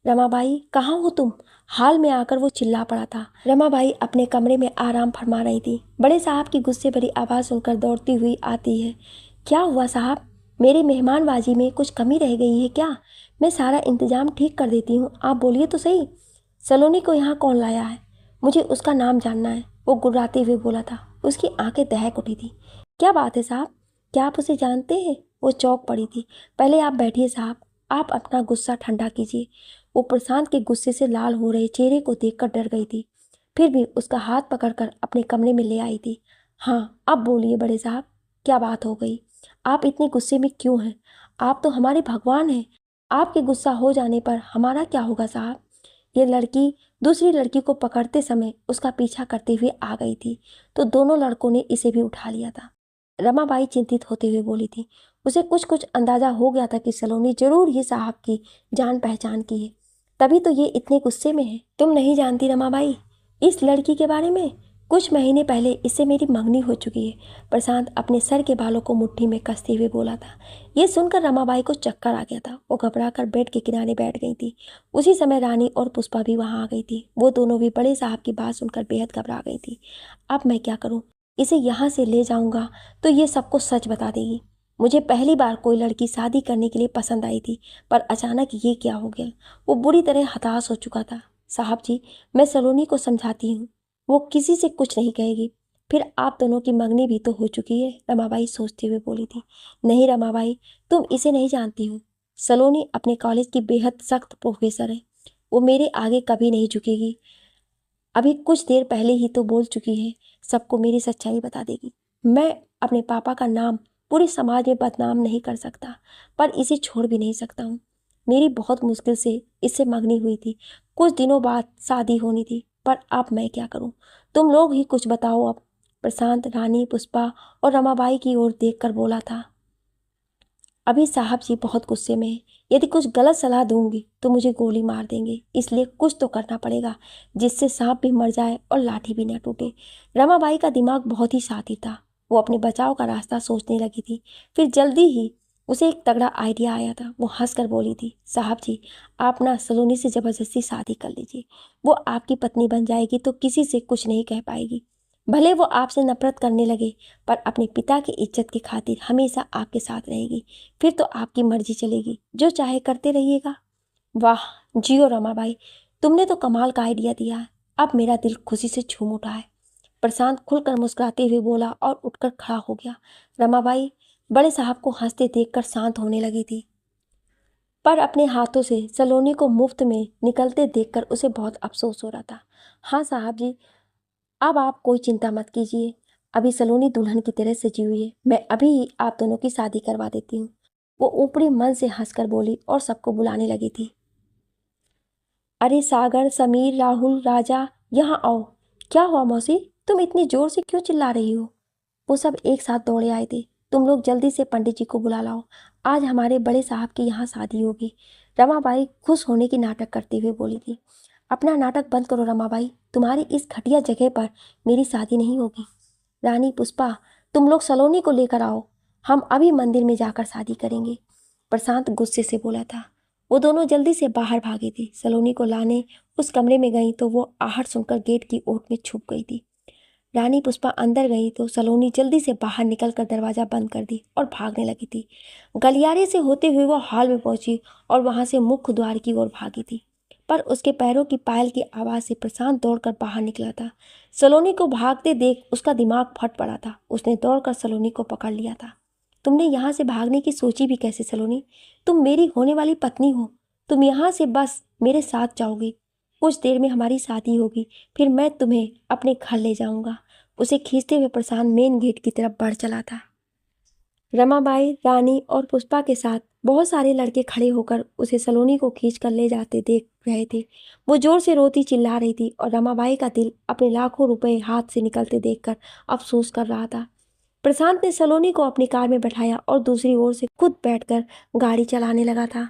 रमाबाई, कहाँ हो तुम? हाल में आकर वो चिल्ला पड़ा था। रमाबाई अपने कमरे में आराम फरमा रही थी। बड़े साहब की गुस्से भरी आवाज़ सुनकर दौड़ती हुई आती है। क्या हुआ साहब? मेरी मेहमानबाजी में कुछ कमी रह गई है क्या? मैं सारा इंतजाम ठीक कर देती हूँ, आप बोलिए तो सही। सलोनी को यहाँ कौन लाया है? मुझे उसका नाम जानना है, वो गुर्राते हुए बोला था। उसकी आंखें दहक उठी थी। क्या बात है साहब, क्या आप उसे जानते हैं? वो चौंक पड़ी थी। पहले आप बैठिए साहब, आप अपना गुस्सा ठंडा कीजिए। वो प्रशांत के गुस्से से लाल हो रहे चेहरे को देखकर डर गई थी, फिर भी उसका हाथ पकड़कर अपने कमरे में ले आई थी। हाँ, अब बोलिए बड़े साहब, क्या बात हो गई? आप इतने गुस्से में क्यों हैं? आप तो हमारे भगवान हैं। आपके गुस्सा हो जाने पर हमारा क्या होगा साहब? ये लड़की दूसरी लड़की को पकड़ते समय उसका पीछा करते हुए आ गई थी, तो दोनों लड़कों ने इसे भी उठा लिया था। रमाबाई चिंतित होते हुए बोली थी। उसे कुछ कुछ अंदाजा हो गया था कि सलोनी जरूर ही साहब की जान पहचान की है, तभी तो ये इतने गुस्से में है। तुम नहीं जानती रमाबाई इस लड़की के बारे में? कुछ महीने पहले इससे मेरी मंगनी हो चुकी है। प्रशांत अपने सर के बालों को मुट्ठी में कसते हुए बोला था। ये सुनकर रमाबाई को चक्कर आ गया था। वो घबराकर बेड के किनारे बैठ गई थी। उसी समय रानी और पुष्पा भी वहां आ गई थी। वो दोनों भी बड़े साहब की बात सुनकर बेहद घबरा गई थी। अब मैं क्या करूं? इसे यहाँ से ले जाऊंगा तो ये सबको सच बता देगी। मुझे पहली बार कोई लड़की शादी करने के लिए पसंद आई थी, पर अचानक ये क्या हो गया? वो बुरी तरह हताश हो चुका था। साहब जी, मैं सलोनी को समझाती हूँ, वो किसी से कुछ नहीं कहेगी। फिर आप दोनों की मंगनी भी तो हो चुकी है, रमाबाई सोचते हुए बोली थी। नहीं रमाबाई, तुम इसे नहीं जानती हो। सलोनी अपने कॉलेज की बेहद सख्त प्रोफेसर है। वो मेरे आगे कभी नहीं झुकेगी। अभी कुछ देर पहले ही तो बोल चुकी है, सबको मेरी सच्चाई बता देगी। मैं अपने पापा का नाम पूरे समाज में बदनाम नहीं कर सकता, पर इसे छोड़ भी नहीं सकता हूँ। मेरी बहुत मुश्किल से इससे मंगनी हुई थी। कुछ दिनों बाद शादी होनी थी, पर अब मैं क्या करूँ? तुम लोग ही कुछ बताओ अब। प्रशांत रानी, पुष्पा और रमाबाई की ओर देखकर बोला था। अभी साहब जी बहुत गुस्से में हैं। यदि कुछ गलत सलाह दूंगी तो मुझे गोली मार देंगे, इसलिए कुछ तो करना पड़ेगा जिससे सांप भी मर जाए और लाठी भी न टूटे। रमाबाई का दिमाग बहुत ही शातिर था। वो अपने बचाव का रास्ता सोचने लगी थी। फिर जल्दी ही उसे एक तगड़ा आइडिया आया था। वो हंसकर बोली थी, साहब जी, आप ना सलोनी से जबरदस्ती शादी कर लीजिए। वो आपकी पत्नी बन जाएगी तो किसी से कुछ नहीं कह पाएगी। भले वो आपसे नफरत करने लगे, पर अपने पिता की इज्जत की खातिर हमेशा आपके साथ रहेगी। फिर तो आपकी मर्जी चलेगी, जो चाहे करते रहिएगा। वाह, जियो रमाबाई, तुमने तो कमाल का आइडिया दिया है। अब मेरा दिल खुशी से झूम उठा है। प्रशांत खुलकर मुस्कुराते हुए बोला और उठकर खड़ा हो गया। रमाबाई बड़े साहब को हंसते देखकर शांत होने लगी थी, पर अपने हाथों से सलोनी को मुफ्त में निकलते देखकर उसे बहुत अफसोस हो रहा था। हाँ साहब जी, अब आप कोई चिंता मत कीजिए। अभी सलोनी दुल्हन की तरह सजी हुई है। मैं अभी ही आप दोनों की शादी करवा देती हूँ। वो ऊपरी मन से हंसकर बोली और सबको बुलाने लगी थी। अरे सागर, समीर, राहुल, राजा, यहाँ आओ। क्या हुआ मौसी, तुम इतनी जोर से क्यों चिल्ला रही हो? वो सब एक साथ दौड़े आए थे। तुम लोग जल्दी से पंडित जी को बुला लाओ, आज हमारे बड़े साहब की यहाँ शादी होगी। रमाबाई खुश होने की नाटक करते हुए बोली थी। अपना नाटक बंद करो रमाबाई, तुम्हारी इस घटिया जगह पर मेरी शादी नहीं होगी। रानी, पुष्पा, तुम लोग सलोनी को लेकर आओ, हम अभी मंदिर में जाकर शादी करेंगे। प्रशांत गुस्से से बोला था। वो दोनों जल्दी से बाहर भागी थी। सलोनी को लाने उस कमरे में गई तो वो आहट सुनकर गेट की ओट में छुप गई थी। रानी पुष्पा अंदर गई तो सलोनी जल्दी से बाहर निकलकर दरवाजा बंद कर दी और भागने लगी थी। गलियारे से होते हुए वो हॉल में पहुंची और वहां से मुख्य द्वार की ओर भागी थी, पर उसके पैरों की पायल की आवाज से प्रशांत दौड़कर बाहर निकला था। सलोनी को भागते देख उसका दिमाग फट पड़ा था। उसने दौड़कर सलोनी को पकड़ लिया था। तुमने यहाँ से भागने की सोची भी कैसे सलोनी? तुम मेरी होने वाली पत्नी हो। तुम यहाँ से बस मेरे साथ जाओगी। कुछ देर में हमारी शादी होगी, फिर मैं तुम्हें अपने घर ले जाऊंगा। उसे खींचते हुए प्रशांत मेन गेट की तरफ बढ़ चला था। रमाबाई, रानी और पुष्पा के साथ बहुत सारे लड़के खड़े होकर उसे सलोनी को खींच कर ले जाते देख रहे थे। वो जोर से रोती चिल्ला रही थी और रमाबाई का दिल अपने लाखों रुपए हाथ से निकलते देखकर अफसोस कर रहा था। प्रशांत ने सलोनी को अपनी कार में बैठाया और दूसरी ओर से खुद बैठकर गाड़ी चलाने लगा था।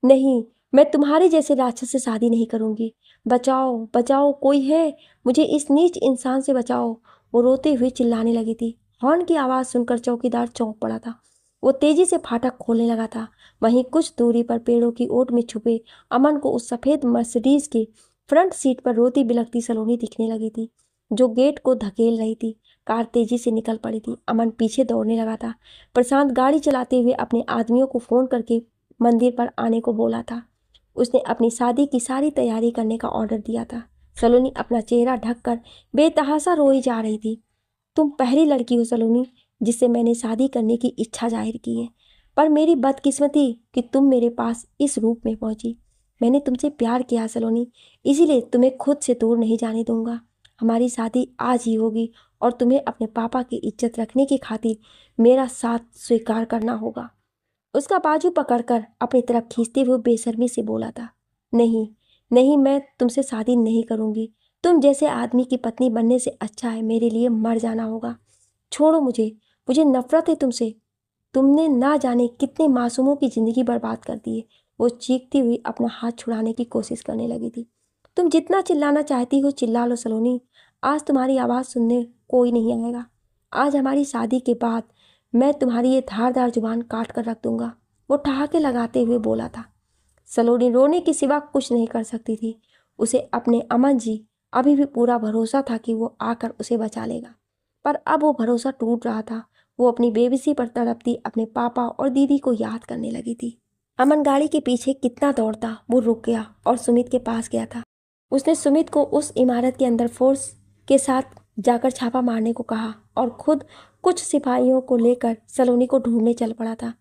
नहीं, मैं तुम्हारे जैसे राक्षस से शादी नहीं करूंगी। बचाओ बचाओ, कोई है, मुझे इस नीच इंसान से बचाओ। वो रोते हुए चिल्लाने लगी थी। हॉर्न की आवाज़ सुनकर चौकीदार चौंक पड़ा था। वो तेजी से फाटक खोलने लगा था। वहीं कुछ दूरी पर पेड़ों की ओट में छुपे अमन को उस सफ़ेद मर्सिडीज की फ्रंट सीट पर रोती बिलखती सलोनी दिखने लगी थी, जो गेट को धकेल रही थी। कार तेजी से निकल पड़ी थी। अमन पीछे दौड़ने लगा था। प्रशांत गाड़ी चलाते हुए अपने आदमियों को फ़ोन करके मंदिर पर आने को बोला था। उसने अपनी शादी की सारी तैयारी करने का ऑर्डर दिया था। सलोनी अपना चेहरा ढककर बेतहासा रोई जा रही थी। तुम पहली लड़की हो सलोनी जिससे मैंने शादी करने की इच्छा जाहिर की है, पर मेरी बदकिस्मती कि तुम मेरे पास इस रूप में पहुंची। मैंने तुमसे प्यार किया सलोनी, इसीलिए तुम्हें खुद से दूर नहीं जाने दूंगा। हमारी शादी आज ही होगी और तुम्हें अपने पापा की इज्जत रखने की खातिर मेरा साथ स्वीकार करना होगा। उसका बाजू पकड़कर अपनी तरफ खींचते हुए बेशर्मी से बोला था। नहीं नहीं, मैं तुमसे शादी नहीं करूंगी। तुम जैसे आदमी की पत्नी बनने से अच्छा है मेरे लिए मर जाना होगा। छोड़ो मुझे, मुझे नफरत है तुमसे। तुमने ना जाने कितने मासूमों की जिंदगी बर्बाद कर दी है। वो चीखती हुई अपना हाथ छुड़ाने की कोशिश करने लगी थी। तुम जितना चिल्लाना चाहती हो चिल्ला लो सलोनी, आज तुम्हारी आवाज़ सुनने कोई नहीं आएगा। आज हमारी शादी के बाद मैं तुम्हारी ये धारदार जुबान काट कर रख दूंगा। वो ठहाके लगाते हुए बोला था। सलोनी रोने के सिवा कुछ नहीं कर सकती थी। उसे अपने अमन जी अभी भी पूरा भरोसा था कि वो आकर उसे बचा लेगा, पर अब वो भरोसा टूट रहा था। वो अपनी बेबसी पर तड़पती अपने पापा और दीदी को याद करने लगी थी। अमन गाड़ी के पीछे कितना दौड़ता, वो रुक गया और सुमित के पास गया था। उसने सुमित को उस इमारत के अंदर फोर्स के साथ जाकर छापा मारने को कहा और खुद कुछ सिपाहियों को लेकर सलोनी को ढूंढने चल पड़ा था।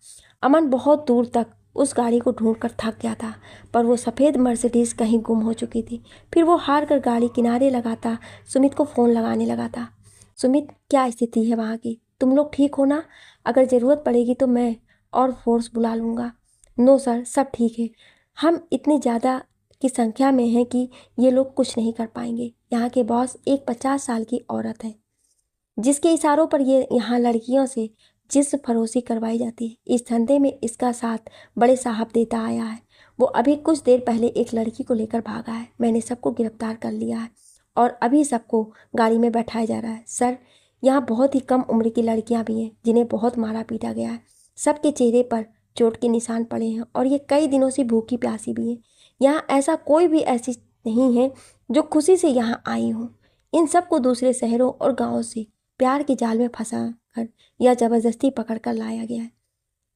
अमन बहुत दूर तक उस गाड़ी को ढूंढकर थक गया था, पर वो सफ़ेद मर्सिडीज कहीं गुम हो चुकी थी। फिर वो हार कर गाड़ी किनारे लगाता सुमित को फ़ोन लगाने लगा था। सुमित, क्या स्थिति है वहाँ की? तुम लोग ठीक हो ना? अगर ज़रूरत पड़ेगी तो मैं और फोर्स बुला लूँगा। नो सर, सब ठीक है। हम इतनी ज़्यादा की संख्या में हैं कि ये लोग कुछ नहीं कर पाएंगे। यहाँ के बॉस एक 50 साल की औरत है, जिसके इशारों पर ये यहाँ लड़कियों से जिस्म फरोशी करवाई जाती है। इस धंधे में इसका साथ बड़े साहब देता आया है। वो अभी कुछ देर पहले एक लड़की को लेकर भागा है। मैंने सबको गिरफ्तार कर लिया है और अभी सबको गाड़ी में बैठाया जा रहा है। सर, यहाँ बहुत ही कम उम्र की लड़कियाँ भी हैं जिन्हें बहुत मारा पीटा गया है। सबके चेहरे पर चोट के निशान पड़े हैं और ये कई दिनों से भूखी प्यासी भी हैं। यहाँ ऐसा कोई भी ऐसी नहीं है जो खुशी से यहाँ आई हो। इन सबको दूसरे शहरों और गाँवों से प्यार के जाल में फंसा कर या ज़बरदस्ती पकड़ कर लाया गया है।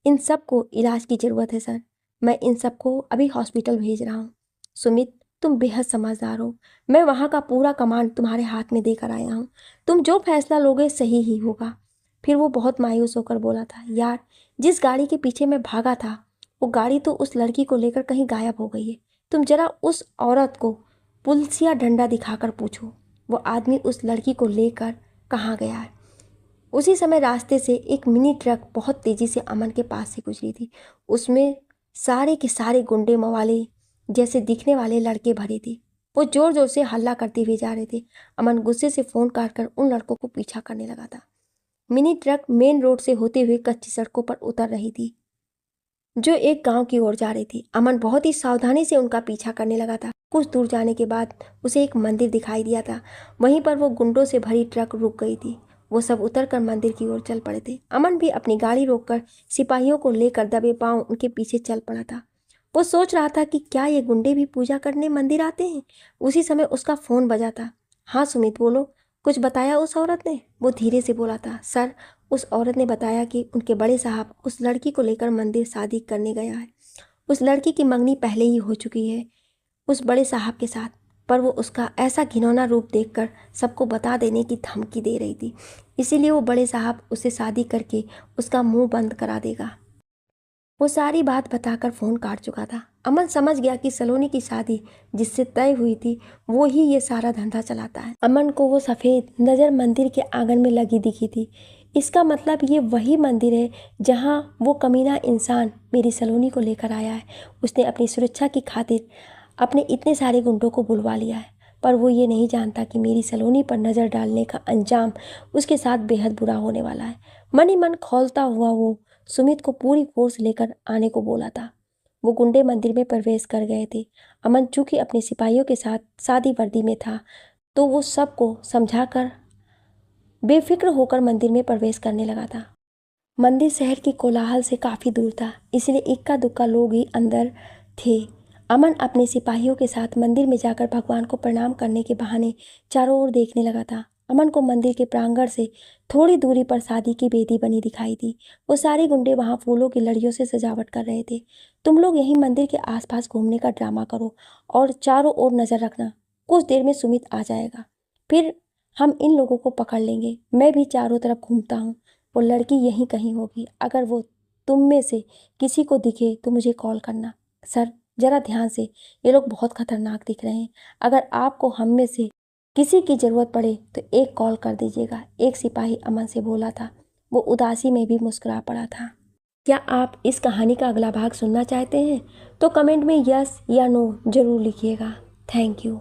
इन सबको इलाज की ज़रूरत है सर। मैं इन सबको अभी हॉस्पिटल भेज रहा हूँ। सुमित, तुम बेहद समझदार हो। मैं वहाँ का पूरा कमांड तुम्हारे हाथ में देकर आया हूँ। तुम जो फैसला लोगे सही ही होगा। फिर वो बहुत मायूस होकर बोला था, यार, जिस गाड़ी के पीछे मैं भागा था वो गाड़ी तो उस लड़की को लेकर कहीं गायब हो गई है। तुम जरा उस औरत को पुलिसिया डंडा दिखाकर पूछो वो आदमी उस लड़की को लेकर कहाँ गया है। उसी समय रास्ते से एक मिनी ट्रक बहुत तेजी से अमन के पास से गुजरी थी। उसमें सारे के सारे गुंडे मवाले जैसे दिखने वाले लड़के भरे थे। वो जोर जोर से हल्ला करते हुए जा रहे थे। अमन गुस्से से फ़ोन काटकर उन लड़कों को पीछा करने लगा था। मिनी ट्रक मेन रोड से होते हुए कच्ची सड़कों पर उतर रही थी जो एक गांव की ओर जा रही थी। अमन बहुत ही सावधानी से उनका पीछा करने लगा था। कुछ दूर जाने के बाद उसे एक मंदिर दिखाई दिया था। वहीं पर वो गुंडों से भरी ट्रक रुक गई थी। वो सब उतरकर मंदिर की ओर चल पड़े थे। अमन भी अपनी गाड़ी रोककर सिपाहियों को लेकर दबे पांव उनके पीछे चल पड़ा था। वो सोच रहा था कि क्या ये गुंडे भी पूजा करने मंदिर आते हैं। उसी समय उसका फ़ोन बजा था। हाँ सुमित, बोलो। कुछ बताया उस औरत ने? वो धीरे से बोला था। सर, उस औरत ने बताया कि उनके बड़े साहब उस लड़की को लेकर मंदिर शादी करने गया है। उस लड़की की मंगनी पहले ही हो चुकी है उस बड़े साहब के साथ, पर वो उसका ऐसा घिनौना रूप देखकर सबको बता देने की धमकी दे रही थी। इसीलिए वो बड़े साहब उससे शादी करके उसका मुंह बंद करा देगा। वो सारी बात बताकर फ़ोन काट चुका था। अमन समझ गया कि सलोनी की शादी जिससे तय हुई थी वो ही ये सारा धंधा चलाता है। अमन को वो सफ़ेद नज़र मंदिर के आंगन में लगी दिखी थी। इसका मतलब ये वही मंदिर है जहाँ वो कमीना इंसान मेरी सलोनी को लेकर आया है। उसने अपनी सुरक्षा की खातिर अपने इतने सारे गुंडों को बुलवा लिया है, पर वो ये नहीं जानता कि मेरी सलोनी पर नज़र डालने का अंजाम उसके साथ बेहद बुरा होने वाला है। मन ही मन खौलता हुआ वो सुमित को पूरी फोर्स लेकर आने को बोला था। वो गुंडे मंदिर में प्रवेश कर गए थे। अमन चूंकि अपने सिपाहियों के साथ सादी वर्दी में था, तो वो सबको समझाकर बेफिक्र होकर मंदिर में प्रवेश करने लगा था। मंदिर शहर की कोलाहल से काफ़ी दूर था, इसलिए इक्का दुक्का लोग ही अंदर थे। अमन अपने सिपाहियों के साथ मंदिर में जाकर भगवान को प्रणाम करने के बहाने चारों ओर देखने लगा था। अमन को मंदिर के प्रांगण से थोड़ी दूरी पर शादी की वेदी बनी दिखाई दी। वो सारे गुंडे वहां फूलों की लड़ियों से सजावट कर रहे थे। तुम लोग यहीं मंदिर के आसपास घूमने का ड्रामा करो और चारों ओर नजर रखना। कुछ देर में सुमित आ जाएगा, फिर हम इन लोगों को पकड़ लेंगे। मैं भी चारों तरफ घूमता हूँ। वो लड़की यहीं कहीं होगी। अगर वो तुम में से किसी को दिखे तो मुझे कॉल करना। सर, जरा ध्यान से, ये लोग बहुत खतरनाक दिख रहे हैं। अगर आपको हम में से किसी की ज़रूरत पड़े तो एक कॉल कर दीजिएगा, एक सिपाही अमन से बोला था। वो उदासी में भी मुस्कुरा पड़ा था। क्या आप इस कहानी का अगला भाग सुनना चाहते हैं? तो कमेंट में यस या नो ज़रूर लिखिएगा। Thank you.